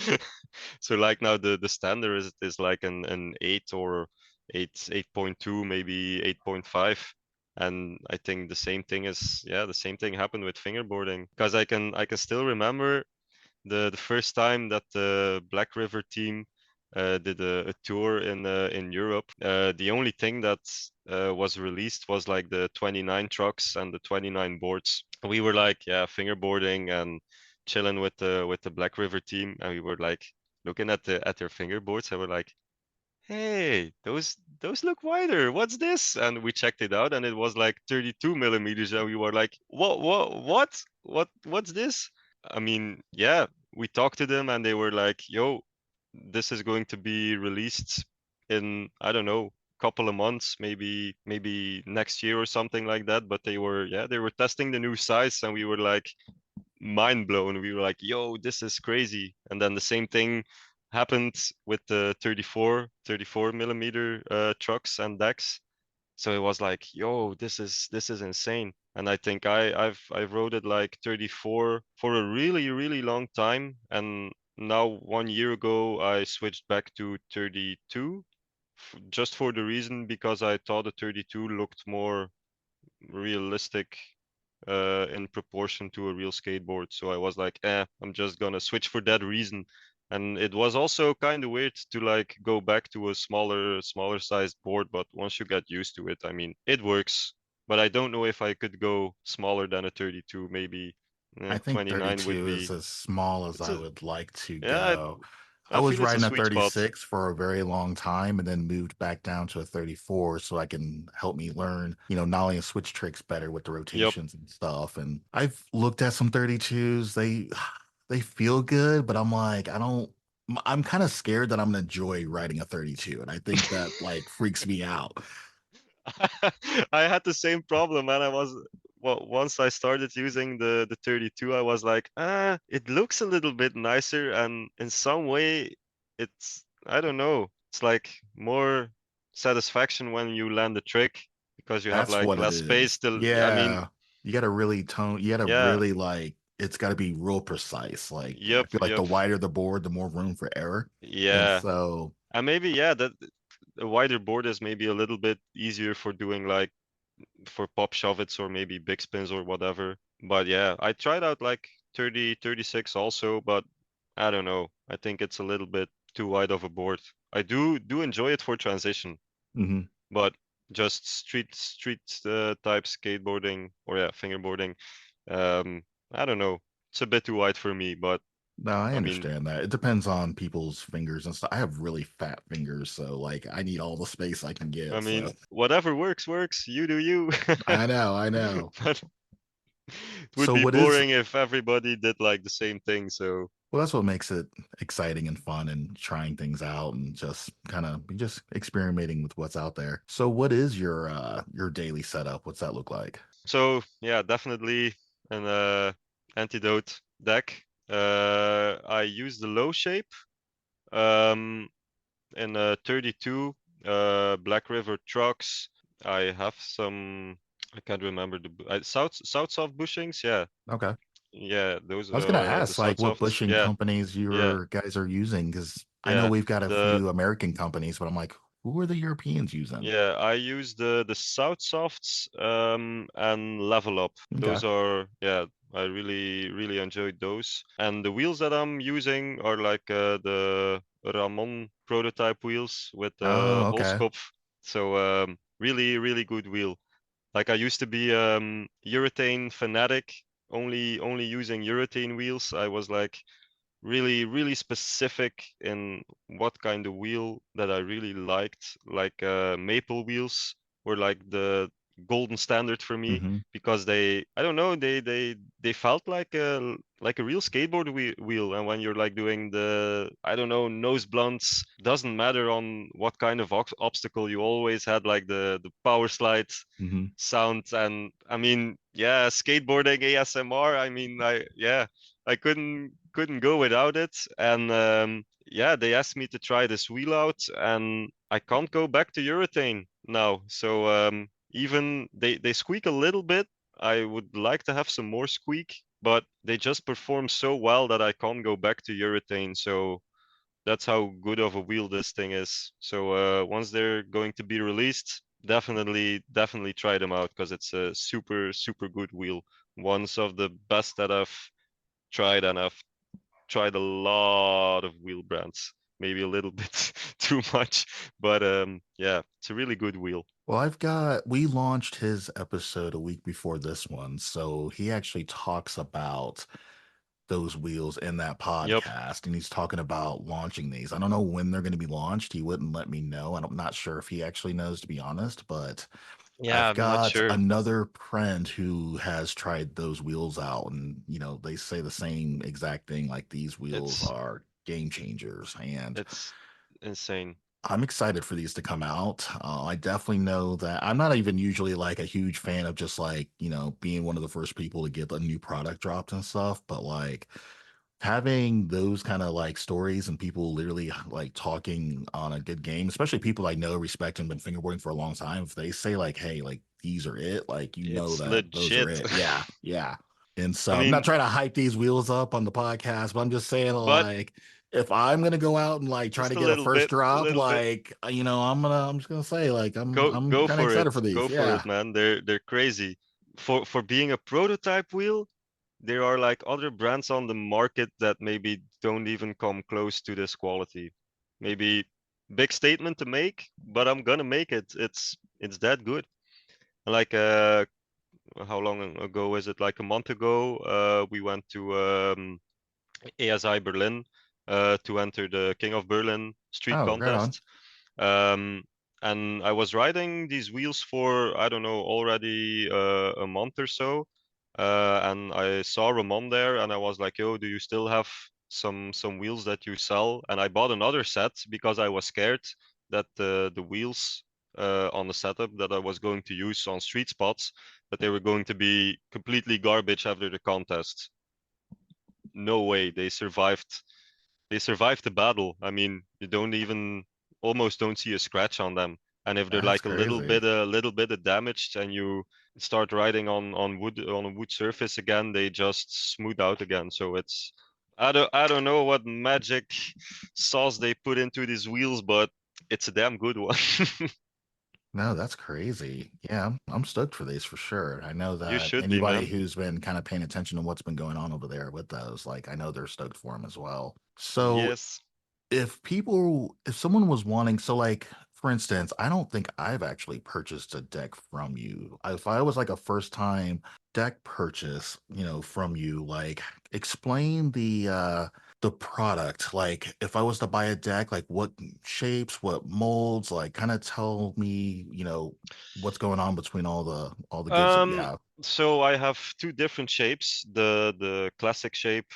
So like now the standard is like an 8 or 8.2, maybe 8.5. And I think the same thing is, yeah, the same thing happened with fingerboarding, because I can still remember the first time that the Black River team did a tour in Europe. The only thing that was released was like the 29 trucks and the 29 boards. We were like, yeah, fingerboarding and chilling with the Black River team, and we were like looking at their fingerboards, and we're like, hey, those look wider. What's this? And we checked it out, and it was like 32 millimeters, and we were like, what's this? I mean, yeah, we talked to them, and they were like, yo, this is going to be released in, I don't know, couple of months, maybe next year or something like that. But they were testing the new size, and we were like mind blown. We were like, yo, this is crazy. And then the same thing happened with the 34 millimeter trucks and decks. So it was like, yo, this is insane. And I think I've rode it like 34 for a really, really long time. And now 1 year ago I switched back to 32, just for the reason because I thought the 32 looked more realistic in proportion to a real skateboard. So I was like, I'm just gonna switch for that reason. And it was also kind of weird to like go back to a smaller sized board, but once you get used to it, I mean, it works. But I don't know if I could go smaller than a 32. Maybe I think 29 would 32 is be. as small as It's I a would like to yeah. go. I I was feel it's a riding a sweet spot. 36 for a very long time and then moved back down to a 34 so I can help me learn, nollie and switch tricks better with the Yep. rotations and stuff. And I've looked at some 32s. They feel good, but I'm like, I'm kind of scared that I'm gonna enjoy riding a 32, and I think that like freaks me out. I had the same problem, and well, once I started using the 32, I was like, it looks a little bit nicer, and in some way, I don't know, it's like more satisfaction when you land the trick because you have That's like what it less space is. to, I mean, Yeah. You gotta yeah, really like, it's gotta be real precise. Like, I yep, feel like the yep, wider the board, the more room for error. And yeah, so, and maybe yeah, that a wider board is maybe a little bit easier for doing like for pop shove-its or maybe big spins or whatever. But yeah, I tried out like 30, 36 also, but I don't know. I think it's a little bit too wide of a board. I do enjoy it for transition, mhm. but just street type skateboarding or yeah, fingerboarding. Um, I don't know. It's a bit too wide for me, but No, I I mean, understand that. It depends on people's fingers and stuff. I have really fat fingers, so like I need all the space I can I get. So mean, whatever works works. You do you. I know, I know. But it would So be what is boring if everybody did like the same thing. So well, that's what makes it exciting and fun and trying things out and just kind of just experimenting with what's out there. So what is your daily setup? What's that look like? So yeah, definitely an antidote deck. I use the low shape um, in 32 Black River trucks. I have some. I can't remember South Soft bushings. Yeah, Okay. yeah, those I was gonna the ask South like what Softs. bushing Yeah, companies yeah, your guys are using because I know yeah. we've got a The few American companies, but I'm like, who are the Europeans using? Yeah, I use the South Softs and Level Up. Okay. Those are yeah, I really enjoyed those. And the wheels that I'm using are like the Ramon prototype wheels with the Oh, okay. Holzkopf. So really good wheel. Like I used to be urethane fanatic, only using urethane wheels. I was like really specific in what kind of wheel that I really liked, like maple wheels were like the golden standard for me Hmm. because I don't know, they felt like a real skateboard wheel. And when you're like doing the, I don't know, nose blunts, doesn't matter on what kind of obstacle, you always had like the power slide Hmm. sound. And I mean, yeah, skateboarding ASMR, I mean, I couldn't go without it. And yeah, they asked me to try this wheel out, and I can't go back to urethane now. So even they squeak a little bit. I would like to have some more squeak, but they just perform so well that I can't go back to urethane. So that's how good of a wheel this thing is. So once they're going to be released, definitely try them out, because it's a super good wheel. One of the best that I've tried, and I've tried a lot of wheel brands. Maybe a little bit too much, but yeah, it's a really good wheel. Well, we launched his episode a week before this one. So he actually talks about those wheels in that Yep. podcast, and he's talking about launching these. I don't know when they're going to be launched. He wouldn't let me know, and I'm not sure if he actually knows, to be honest. But Yeah, I've I'm not got sure. another friend who has tried those wheels out, and they say the same exact thing. Like, these wheels It's are game changers, and it's insane. I'm excited for these to come out. I definitely know that I'm not even usually like a huge fan of just like, being one of the first people to get a new product dropped and stuff. But like, having those kind of like stories and people literally like talking on a good game, especially people I know, respect, and been fingerboarding for a long time, if they say like, hey, like these are it, like, It's that those are legit. it. Yeah, yeah. And I so I'm not mean, trying to hype these wheels up on the podcast, but I'm just saying, but like, if I'm gonna go out and like try just to a get a little first bit, a drop, little bit. like, I'm just gonna say, like, I'm Go kind of for excited it. for these. Go for Yeah. it, man. They're crazy. For being a prototype wheel, there are like other brands on the market that maybe don't even come close to this quality. Maybe big statement to make, but I'm gonna make it. It's that good. Like how long ago is it? Like a month ago, we went to ASI Berlin to enter the King of Berlin street Oh, right on. contest. Um, and I was riding these wheels for, I don't know, already a month or so. And I saw Ramon there, and I was like, "Yo, do you still have some wheels that you sell?" And I bought another set because I was scared that the wheels on the setup that I was going to use on street spots, that they were going to be completely garbage after the contest. No way, they survived the battle. I mean, you don't even almost don't see a scratch on them. And if they're That's like crazy. a little bit of damaged, and you start riding on a wood surface again, they just smooth out again. So it's, I don't know what magic sauce they put into these wheels, but it's a damn good one. No, that's crazy. Yeah, I'm stoked for these for sure. I know You that should be, anybody man. who's been kind of paying attention to what's been going on over there with those, like, I know they're stoked for them as well. So Yes. if someone was wanting, so like, for instance, I don't think I've actually purchased a deck from you. If I was like a first time deck purchase, from you, like, explain the product. Like, if I was to buy a deck, like, what shapes, what molds, like, kind of tell me, what's going on between all the goods that you Um, have. so I have two different shapes, the classic shape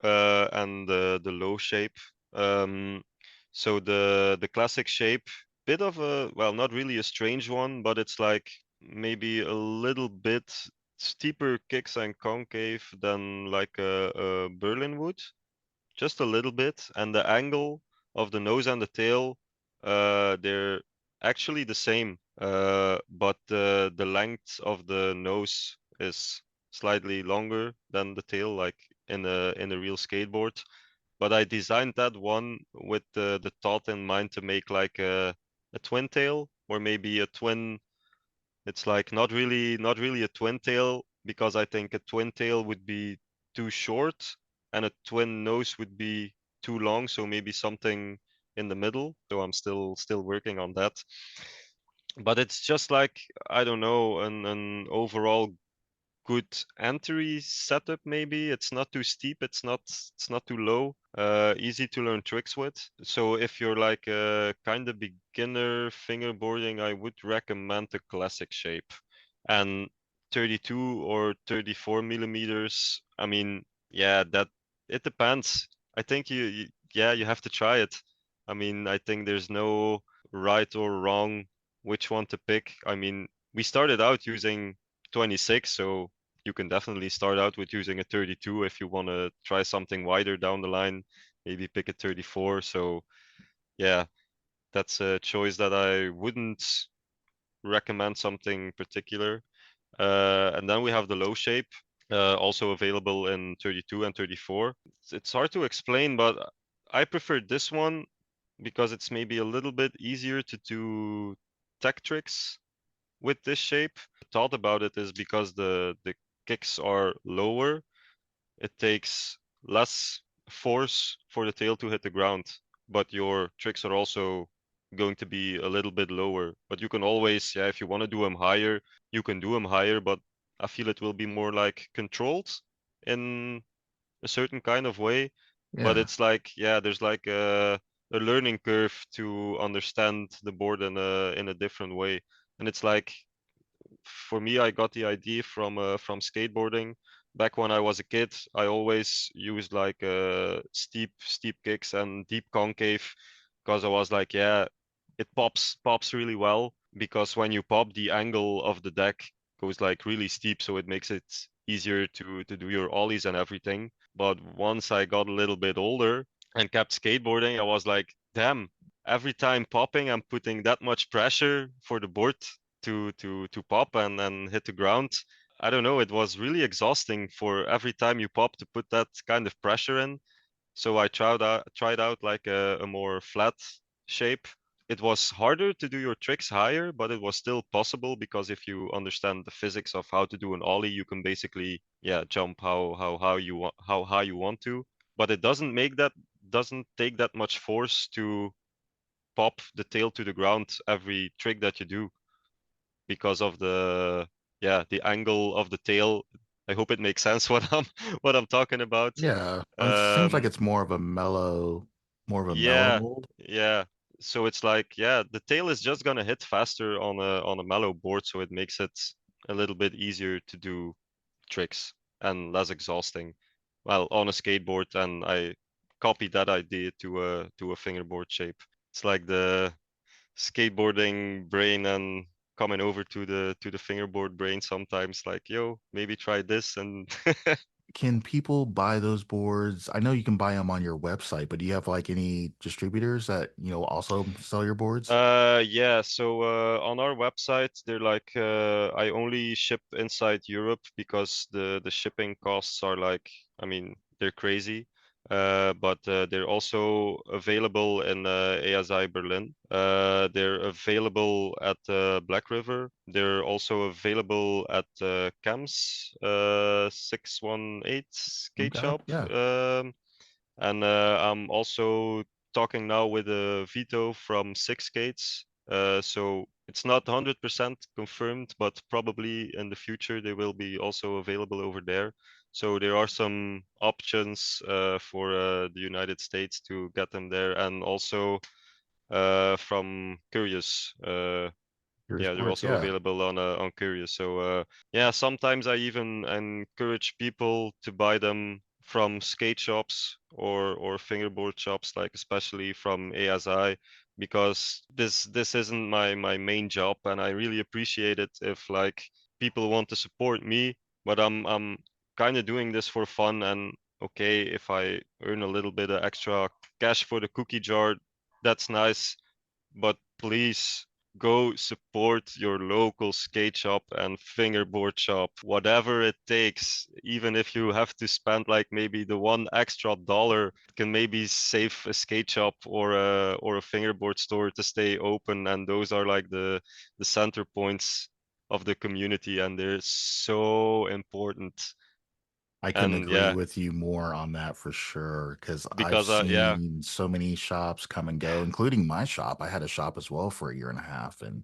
and the low shape. Um, so the classic shape, bit of a, well, not really a strange one, but it's like maybe a little bit steeper kicks and concave than like a Berlin would, just a little bit. And the angle of the nose and the tail, they're actually the same, but the length of the nose is slightly longer than the tail, like in a real skateboard. But I designed that one with the thought in mind to make like a twin tail, or maybe a twin. It's like not really a twin tail, because I think a twin tail would be too short and a twin nose would be too long, so maybe something in the middle. So I'm still working on that. But it's just like, I don't know, an overall good entry setup. Maybe it's not too steep, it's not too low, easy to learn tricks with. So if you're like a kind of beginner fingerboarding, I would recommend the classic shape. And 32 or 34 millimeters, I mean, yeah, that it depends. I think yeah, you have to try it. I mean, I think there's no right or wrong which one to pick. I mean, we started out using 26, so you can definitely start out with using a 32 if you want to try something wider down the line. Maybe pick a 34. So yeah, that's a choice that I wouldn't recommend something particular. And then we have the low shape, also available in 32 and 34. It's hard to explain, but I prefer this one because it's maybe a little bit easier to do tech tricks with this shape. The thought about it is because the kicks are lower, it takes less force for the tail to hit the ground, but your tricks are also going to be a little bit lower. But you can always, yeah, if you want to do them higher, you can do them higher, but I feel it will be more like controlled in a certain kind of way. But Yeah. it's like, yeah, there's like a learning curve to understand the board in a different way. And it's like, for me, I got the idea from skateboarding. Back when I was a kid, I always used like steep kicks and deep concave because I was like, yeah, it pops really well because when you pop, the angle of the deck goes like really steep, so it makes it easier to do your ollies and everything. But once I got a little bit older and kept skateboarding, I was like, damn, every time popping, I'm putting that much pressure for the board to pop and hit the ground. I don't know, it was really exhausting for every time you pop to put that kind of pressure in. So I tried out like a more flat shape. It was harder to do your tricks higher, but it was still possible because if you understand the physics of how to do an ollie, you can basically, yeah, jump how you want, how high you want to. But it doesn't take that much force to pop the tail to the ground every trick that you do because of the, yeah, the angle of the tail. I hope it makes sense what I'm talking about. Yeah. It seems like Um, it's more of a mellow yeah, mold. yeah. So it's like, yeah, the tail is just gonna hit faster on a mellow board, so it makes it a little bit easier to do tricks and less exhausting. Well, on a skateboard, and I copied that idea to a fingerboard shape. It's like the skateboarding brain and coming over to the fingerboard brain sometimes, like, yo, maybe try this. And Can people buy those boards? I know you can buy them on your website, but do you have like any distributors that, also sell your boards? yeah, so on our website, they're like, I only ship inside Europe because the shipping costs are like, I mean, they're crazy. But they're also available in ASI Berlin. They're available at Black River. They're also available at Cam's 618 skate Okay. shop. Yeah. And I'm also talking now with Vito from Six Gates. So it's not 100% confirmed, but probably in the future they will be also available over there. So there are some options for the United States to get them there, and also from Curious. Yours Yeah, they're boards. also Yeah. available on Curious. So yeah, sometimes I even encourage people to buy them from skate shops or fingerboard shops, like especially from ASI, because this isn't my main job, and I really appreciate it if like people want to support me, but I'm kind of doing this for fun. And okay, if I earn a little bit of extra cash for the cookie jar, that's nice, but please go support your local skate shop and fingerboard shop, whatever it takes. Even if you have to spend like maybe the one extra dollar, it can maybe save a skate shop or a fingerboard store to stay open. And those are like the center points of the community, and they're so important. I couldn't And agree yeah, with you more on that for sure. Because I've because yeah, seen so many shops come and go, including my shop. I had a shop as well for a year and a half, and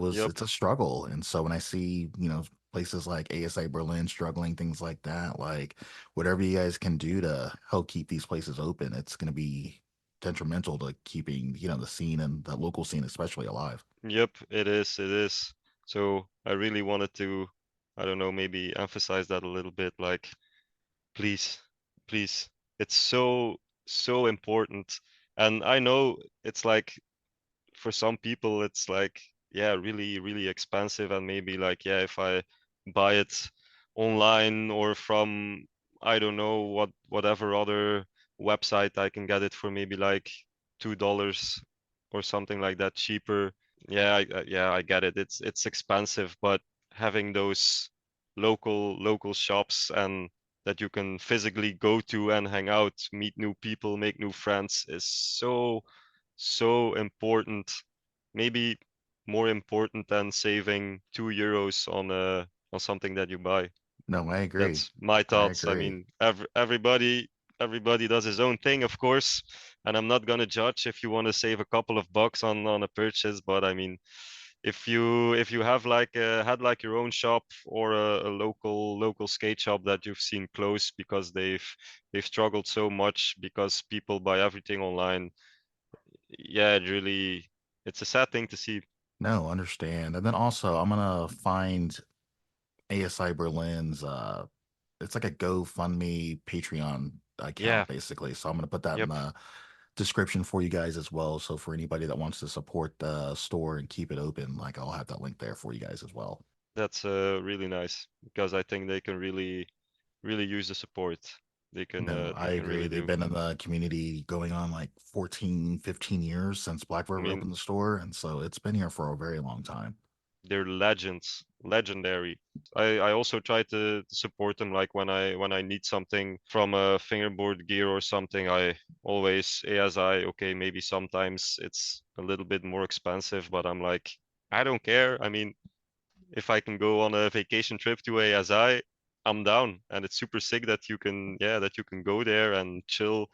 yep. it's a struggle. And so when I see, places like ASA Berlin struggling, things like that, like whatever you guys can do to help keep these places open, it's going to be detrimental to keeping, the scene and the local scene especially alive. Yep, it is. It is. So I really wanted to, I don't know, maybe emphasize that a little bit. Like, please, please, it's so important. And I know it's like for some people it's like, yeah, really expensive, and maybe like, yeah, if I buy it online or from, I don't know, whatever other website, I can get it for maybe like $2 or something like that cheaper. Yeah, yeah, I get it. It's expensive, but having those local shops, and that you can physically go to and hang out, meet new people, make new friends, is so important. Maybe more important than saving €2 on something that you buy. No, I agree. That's my I thoughts. I agree. mean, everybody does his own thing, of course, and I'm not gonna judge if you want to save a couple of bucks on a purchase. But I mean, if you have like had like your own shop, or a local skate shop that you've seen close because they've struggled so much because people buy everything online, yeah, it's a sad thing to see. No, understand. And then also, I'm gonna find ASI Berlin's it's like a GoFundMe Patreon Yeah, account basically. So I'm gonna put that in yep. the description for you guys as well. So for anybody that wants to support the store and keep it open, like I'll have that link there for you guys as well. That's really nice, because I think they can really use the support. No, They I can agree. really They've do. been in the community going on like 14, 15 years since Black I River mean, opened the store. And so it's been here for a very long time. they're legends, legendary. I also try to support them, like when I need something from a fingerboard gear or something. I always ASI. Okay, maybe sometimes it's a little bit more expensive, but I'm like, I don't care. I mean, if I can go on a vacation trip to ASI, I'm down. And it's super sick that you can go there and chill,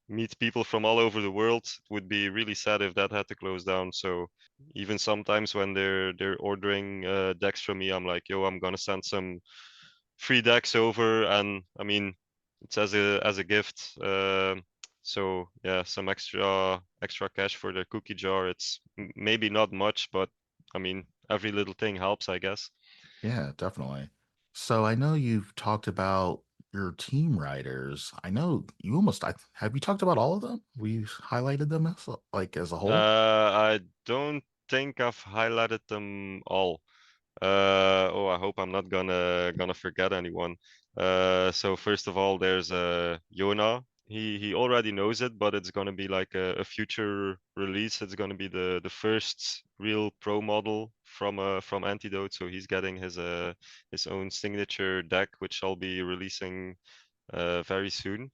meet people from all over the world. It would be really sad if that had to close down. So even sometimes when they're ordering decks from me, I'm like, yo, I'm gonna send some free decks over, and I mean, it's as a gift. So yeah, some extra cash for their cookie jar. It's maybe not much, but I mean, every little thing helps, I guess. Yeah, definitely. So I know you've talked about your team riders. I know you almost have you talked about all of them? We highlighted them as like as a whole. I don't think I've highlighted them all. Oh, I hope I'm not gonna forget anyone. So first of all, there's Yona. He already knows it, but it's gonna be like a future release. It's gonna be the first real pro model from Antidote. So he's getting his own signature deck, which I'll be releasing very soon.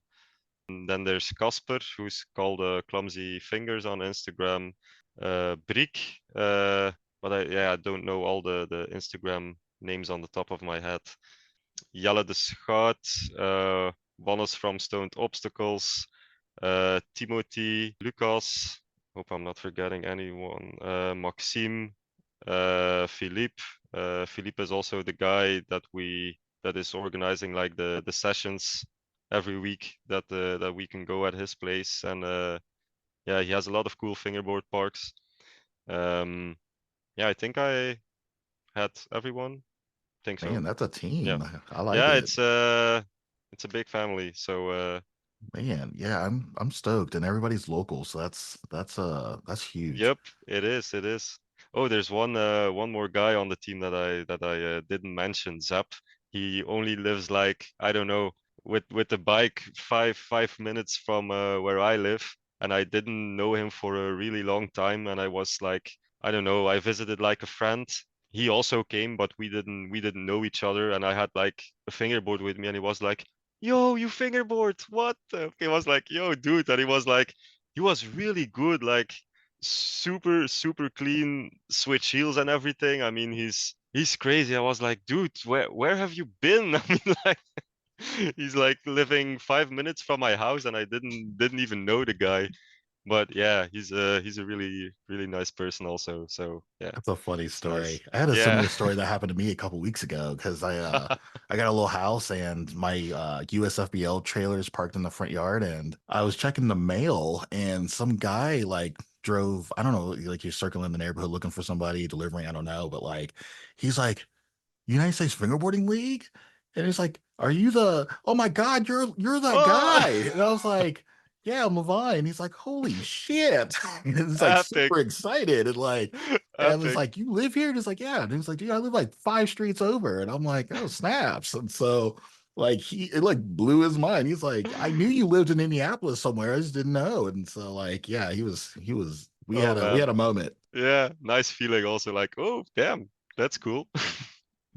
And then there's Casper, who's called Clumsy Fingers on Instagram. Brick, but I don't know all the Instagram names on the top of my head. Jelle de Schaat, Wannes from Stoned Obstacles, Timothy, Lucas. Hope I'm not forgetting anyone. Maxime, Philippe. Philippe is also the guy that is organizing like the sessions every week that we can go at his place, and yeah, he has a lot of cool fingerboard parks. Um, yeah, I think I had everyone. Think so. Man, that's a Yeah, team. I like yeah, it. it's a big family. So Man, yeah, I'm stoked and everybody's local, so that's huge. yep, it is. It is. Oh, there's one more guy on the team that I didn't mention. Zap. He only lives like, I don't know, with the bike 5 minutes from where I live, and I didn't know him for a really long time. And I was like, I don't know, I visited like a friend. He also came, but we didn't know each other. And I had like a fingerboard with me, and he was like, "Yo, you fingerboard? What?" He was like, "Yo, dude," and he was really good, like super clean switch heels and everything. I mean, he's crazy. I was like, dude, where have you been? I mean, like, he's like living 5 minutes from my house, and I didn't even know the guy. But yeah, he's a really nice person also. So yeah, That's a funny it's nice. story. I had a Yeah. similar story that happened to me a couple weeks ago because I got a little house and my USFBL trailers parked in the front yard and I was checking the mail and some guy like drove, I don't know, like you're circling the neighborhood looking for somebody, delivering, I don't know, but like he's like, United States Fingerboarding League? And it's like, are you the, oh my God, you're that guy. And I was Oh, like, yeah, I'm Levi. And he's like, holy shit. And it's like epic, super excited. And it's epic. like, you live here? And it's like, yeah. And he's like, dude, I live like 5 streets over. And I'm like, oh, snaps. And so like it like blew his mind. He's like, I knew you lived in Indianapolis somewhere. I just didn't know. And so like, yeah, he was Oh we man. had a moment. Yeah, nice feeling also like, oh damn, that's cool.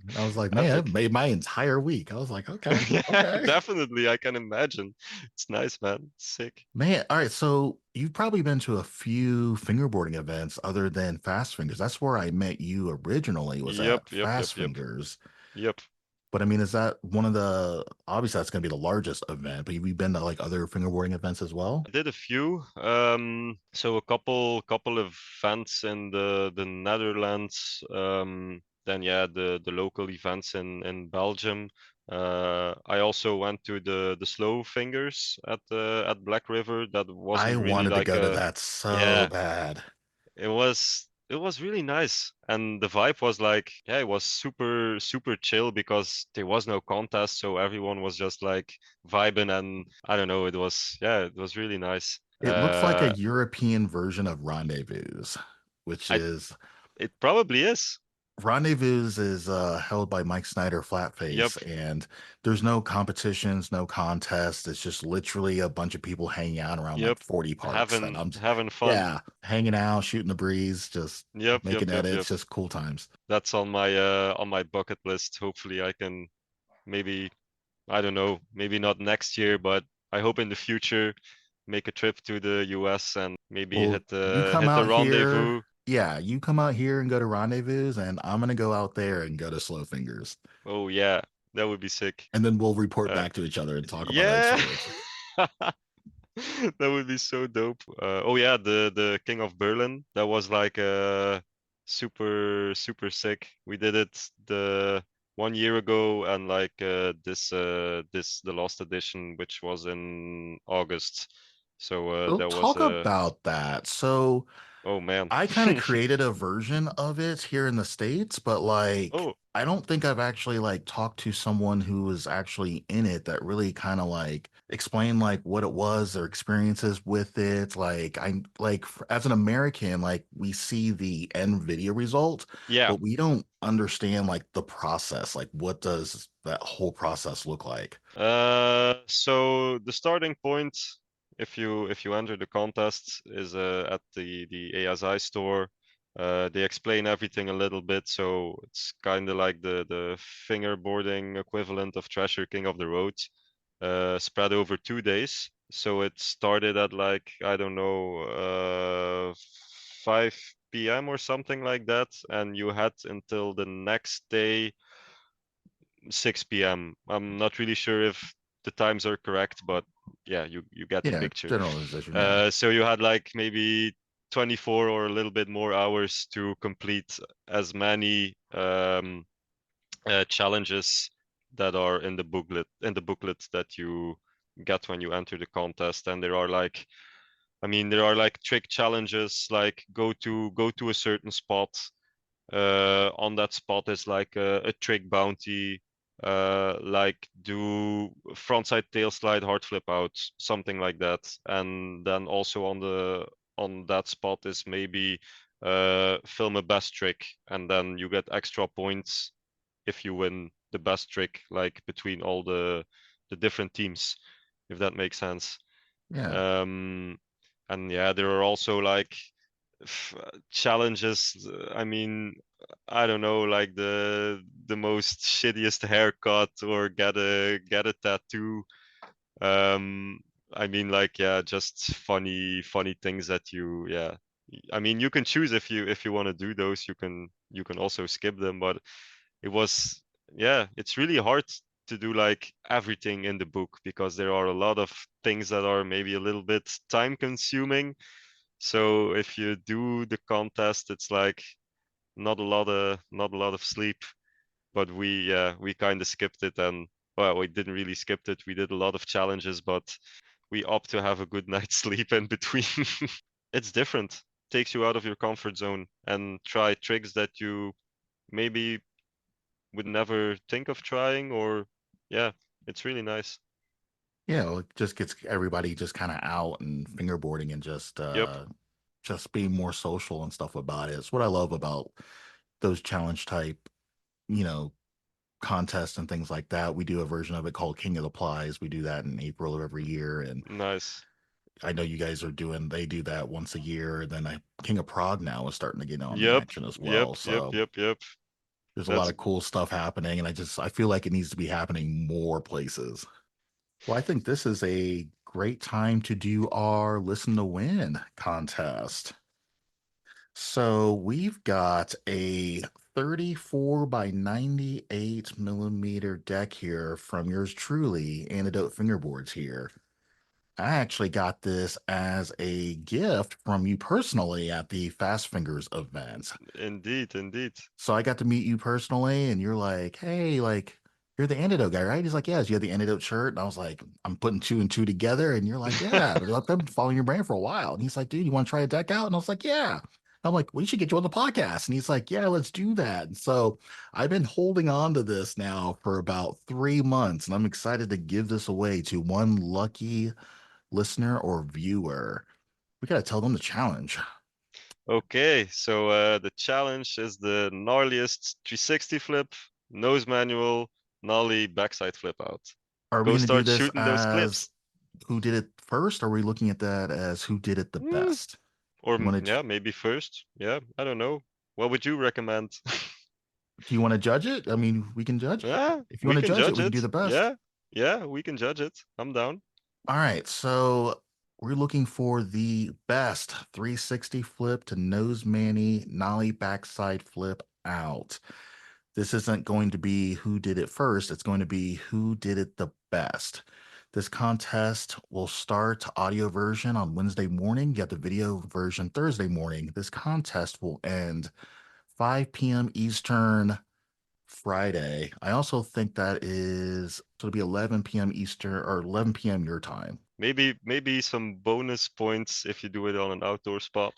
And I was like, man, it Epic. made my entire week. I was like, okay, Yeah, okay. definitely. I can imagine. It's nice, man. Sick. Man, all right. So you've probably been to a few fingerboarding events other than Fast Fingers. That's where I met you originally, was Yep, at yep, yep, Fast yep, Fingers. yep. But I mean, is that one of the, obviously that's going to be the largest event, but have you been to like other fingerboarding events as well? I did a few. So a couple of events in the Netherlands. Then yeah, the local events in Belgium. I also went to the slow fingers at Black River. That I wasn't really wanted to like go to a that so yeah. bad. It was really nice, and the vibe was like, yeah, it was super chill because there was no contest, so everyone was just like vibing, and I don't know, it was really nice. It looks like a European version of Rendezvous, which I is It probably is. Rendezvous is held by Mike Snyder Yep, Flatface, and there's no competitions, no contests. It's just literally a bunch of people hanging out around yep, like 40 parks. And having fun. yeah, hanging out, shooting the breeze, just Yep, yep, making yep, yep. edits, just cool times. That's on my bucket list. Hopefully, I can maybe, I don't know, maybe not next year, but I hope in the future make a trip to the US and maybe Well, you come hit the out here, rendezvous. yeah, you come out here and go to Rendezvous, and I'm gonna go out there and go to Slow Fingers. Oh yeah, that would be sick. And then we'll report Uh, back to each other and talk about our yeah, experience. that would be so dope. Oh yeah, the King of Berlin. That was like super sick. We did it the 1 year ago, and like this the last edition, which was in August. So We'll that was talk about that. So oh man. I kind of created a version of it here in the States, but like Oh I don't think I've actually like talked to someone who was actually in it that really kind of like explained like what it was, their experiences with it. Like as an American, like we see the end video result, yeah. but we don't understand like the process. Like what does that whole process look like? So the starting point, if you enter the contest, is at the ASI store. They explain everything a little bit, so it's kind of like the fingerboarding equivalent of Treasure King of the Road, spread over 2 days. So it started at like, I don't know, 5 p.m. or something like that, and you had until the next day 6 p.m. I'm not really sure if the times are correct, but yeah, you get the Yeah, picture. generalization, yeah. So you had like maybe 24 or a little bit more hours to complete as many challenges that are in the booklet that you get when you enter the contest. And there are like, I mean, there are like trick challenges, like go to a certain spot. On that spot is like a trick bounty, like do frontside tail slide hard flip out, something like that. And then also on that spot is maybe film a best trick, and then you get extra points if you win the best trick, like between all the different teams, if that makes sense. Yeah. Um, and yeah, there are also like challenges. I mean, I don't know, like the most shittiest haircut or get a tattoo. Um, I mean, like yeah, just funny things that you yeah. I mean, you can choose if you want to do those. You can also skip them, but it was yeah, it's really hard to do like everything in the book because there are a lot of things that are maybe a little bit time consuming. So if you do the contest, it's like not a lot of sleep. But we kind of skipped it, and well, we didn't really skip it. We did a lot of challenges, but we opt to have a good night's sleep in between. It's different. takes you out of your comfort zone and try tricks that you maybe would never think of trying, or yeah, it's really nice. Yeah, well, it just gets everybody just kind of out and fingerboarding and Yep, just being more social and stuff about it. It's what I love about those challenge type, you know, contests and things like that. We do a version of it called King of the Plies. We do that in April of every year, and nice. I know you guys are doing. They do that once a year. And then King of Prague now is starting to get on the Yep, action as yep, well. yep, So yep, yep. there's a lot That's of cool stuff happening, and I feel like it needs to be happening more places. Well, I think this is a great time to do our Listen to Win contest. So we've got a 34 by 98 millimeter deck here from yours truly, Antidote Fingerboards here. I actually got this as a gift from you personally at the Fast Fingers event. indeed, indeed. So I got to meet you personally, and you're like, hey, like, you're the Antidote guy, right? He's like, yes, you have the Antidote shirt. And I was like, I'm putting two and two together. And you're like, yeah, I've been following your brand for a while. And he's like, dude, you want to try a deck out? And I was like, yeah. I'm like, we should get you on the podcast. And he's like, yeah, let's do that. And so I've been holding on to this now for about 3 months, and I'm excited to give this away to one lucky listener or viewer. We got to tell them the challenge. Okay, so the challenge is the gnarliest 360 flip, nose manual, nollie backside flip out. Are we Go going to do start this shooting those as clips. who did it first? Or are we looking at that as who did it the Mm, best? or You want to yeah, maybe first. Yeah, I don't know. What would you recommend? do you want to judge it? I mean, we can judge it. Yeah, If you we want to can judge it, judge we can do it. the best. Yeah, yeah, we can judge it. I'm down. All right, so we're looking for the best 360 flip to nose manny nollie backside flip out. This isn't going to be who did it first, it's going to be who did it the best. This contest will start audio version on Wednesday morning, get the video version Thursday morning. This contest will end 5 p.m. Eastern Friday. I also think that is so it'll be 11 p.m. Eastern or 11 p.m. your time. Maybe some bonus points if you do it on an outdoor spot.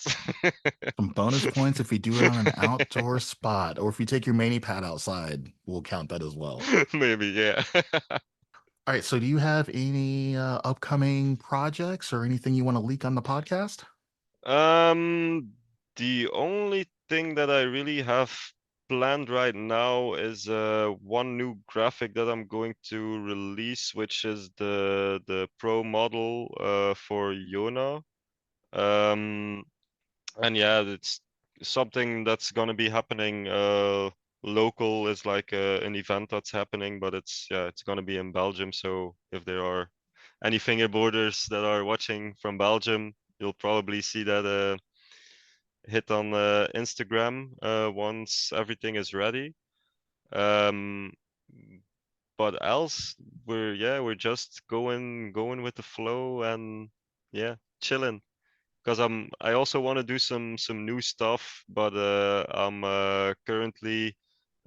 Some bonus points if you do it on an outdoor spot, or if you take your mani pad outside, we'll count that as well. Maybe, yeah. All right. So, do you have any upcoming projects or anything you want to leak on the podcast? Um, the only thing that I really have planned right now is one new graphic that I'm going to release, which is the pro model for Yona. Um, and yeah, it's something that's gonna be happening local. Is like an event that's happening, but it's gonna be in Belgium. So if there are any fingerboarders that are watching from Belgium, you'll probably see that hit on Instagram once everything is ready. Um, but else, we're just going with the flow and yeah, chilling. Because I also want to do some new stuff, but I'm currently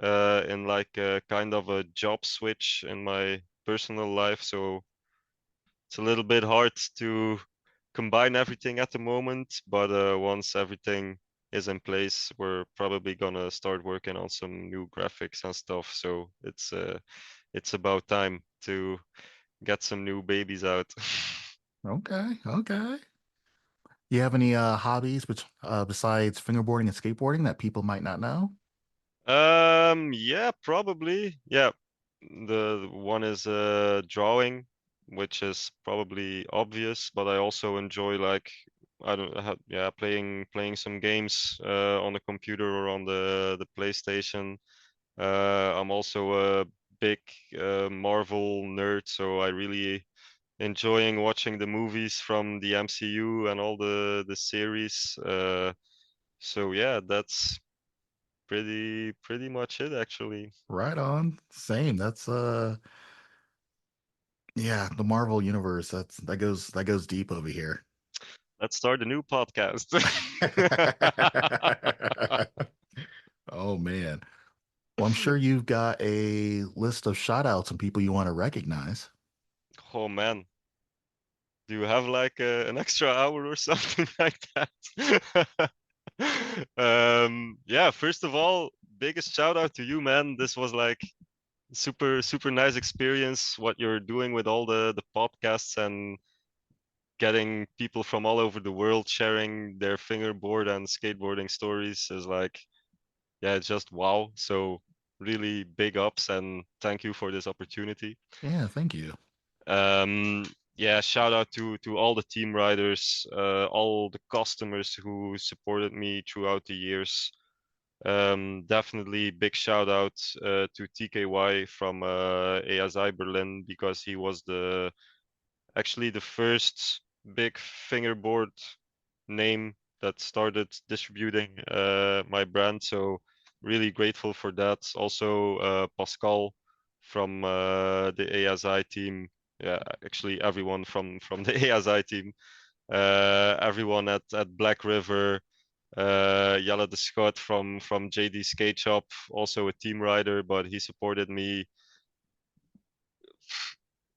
in like a kind of a job switch in my personal life, so it's a little bit hard to combine everything at the moment. But once everything is in place, we're probably gonna start working on some new graphics and stuff. So it's about time to get some new babies out. Okay. Okay. You have any hobbies besides fingerboarding and skateboarding that people might not know? Yeah, probably. Yeah. The one is drawing, which is probably obvious, but I also enjoy like I don't have yeah, playing some games on the computer or on the PlayStation. I'm also a big Marvel nerd, so I really enjoying watching the movies from the MCU and all the series. So yeah, that's pretty much it actually. Right on. Same. That's yeah, the Marvel universe. That goes deep over here. Let's start a new podcast. Oh man. Well, I'm sure you've got a list of shout outs and people you want to recognize. Oh man. Do you have like an extra hour or something like that? Yeah, first of all, biggest shout out to you, man. This was like super nice experience what you're doing with all the podcasts and getting people from all over the world sharing their fingerboard and skateboarding stories is like, yeah, it's just wow. So really big ups and thank you for this opportunity. Yeah, thank you. um yeah, shout out to all the team riders, all the customers who supported me throughout the years. Definitely big shout out to TKY from ASI Berlin, because he was the actually the first big fingerboard name that started distributing my brand. So really grateful for that. Also Pascal from the ASI team. Yeah, actually everyone from the ASI team. Everyone at Black River. Jelle de Scott from JD Skate Shop, also a team rider, but he supported me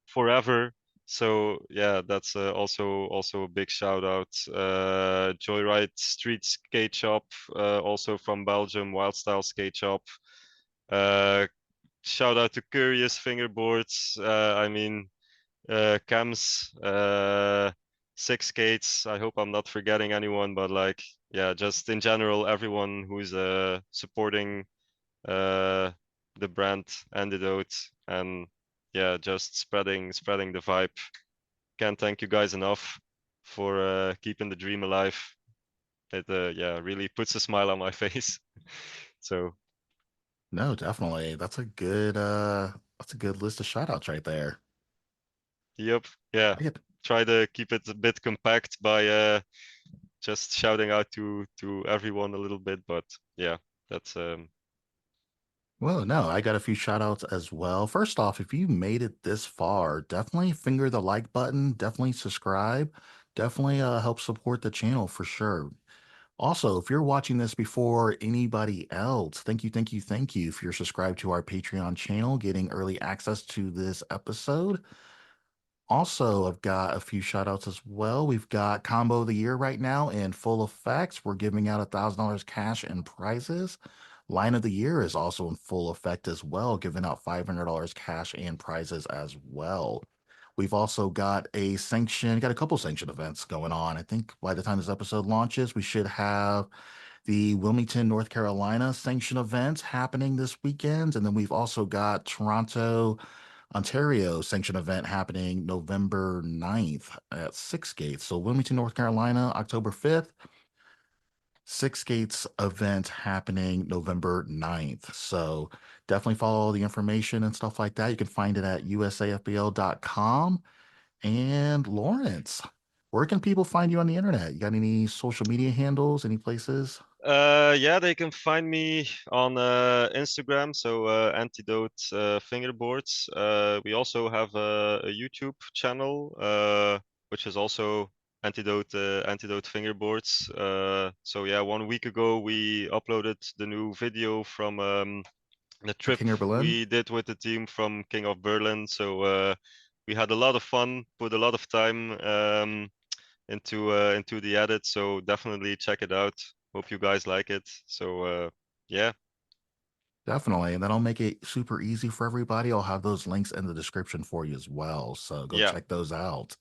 forever. So yeah, that's also a big shout out. Joyride Street Skate Shop, also from Belgium, Wildstyle Skate Shop. Uh, Shout out to Curious Fingerboards. I mean, Cams, Six Skates. I hope I'm not forgetting anyone, but like, yeah, just in general, everyone who's supporting uh, the brand Antidote, and yeah, just spreading the vibe. Can't thank you guys enough for keeping the dream alive. It yeah, really puts a smile on my face. So No, definitely. That's a good list of shout outs right there. yep, yeah. I get Try to keep it a bit compact by just shouting out to everyone a little bit, but yeah, that's Well, no, I got a few shout outs as well. First off, if you made it this far, definitely finger the like button, definitely subscribe, definitely help support the channel for sure. Also, if you're watching this before anybody else, thank you, thank you, thank you. If you're subscribed to our Patreon channel, getting early access to this episode. Also, I've got a few shout outs as well. We've got combo of the year right now in full effect. We're giving out $1,000 cash and prizes. Line of the year is also in full effect as well, giving out $500 cash and prizes as well. We've also got a couple sanction events going on. I think by the time this episode launches, we should have the Wilmington, North Carolina sanction event happening this weekend. And then we've also got Toronto, Ontario sanction event happening November 9th at Six Gates. So Wilmington, North Carolina, October 5th. Six Gates event happening November 9th. So definitely follow all the information and stuff like that. You can find it at USAFBL.com. And Lawrence, where can people find you on the internet? You got any social media handles, any places? yeah, they can find me on Instagram, so Antidote Fingerboards. We also have a YouTube channel, which is also Antidote Fingerboards. So yeah, 1 week ago we uploaded the new video from the For trip King or Berlin? we did with the team from King of Berlin. So we had a lot of fun, put a lot of time into the edit. So definitely check it out. Hope you guys like it. So yeah, Definitely. And then I'll make it super easy for everybody. I'll have those links in the description for you as well. So go yeah, check those out.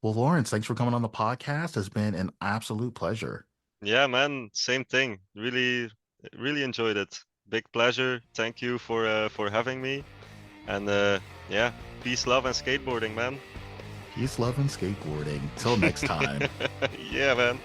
Well, Lawrence, thanks for coming on the podcast. It's been an absolute pleasure. yeah, man. Same thing. Really enjoyed it. Big pleasure. Thank you for having me. And yeah, peace, love, and skateboarding, man. Peace, love, and skateboarding. Till next time. Yeah, man.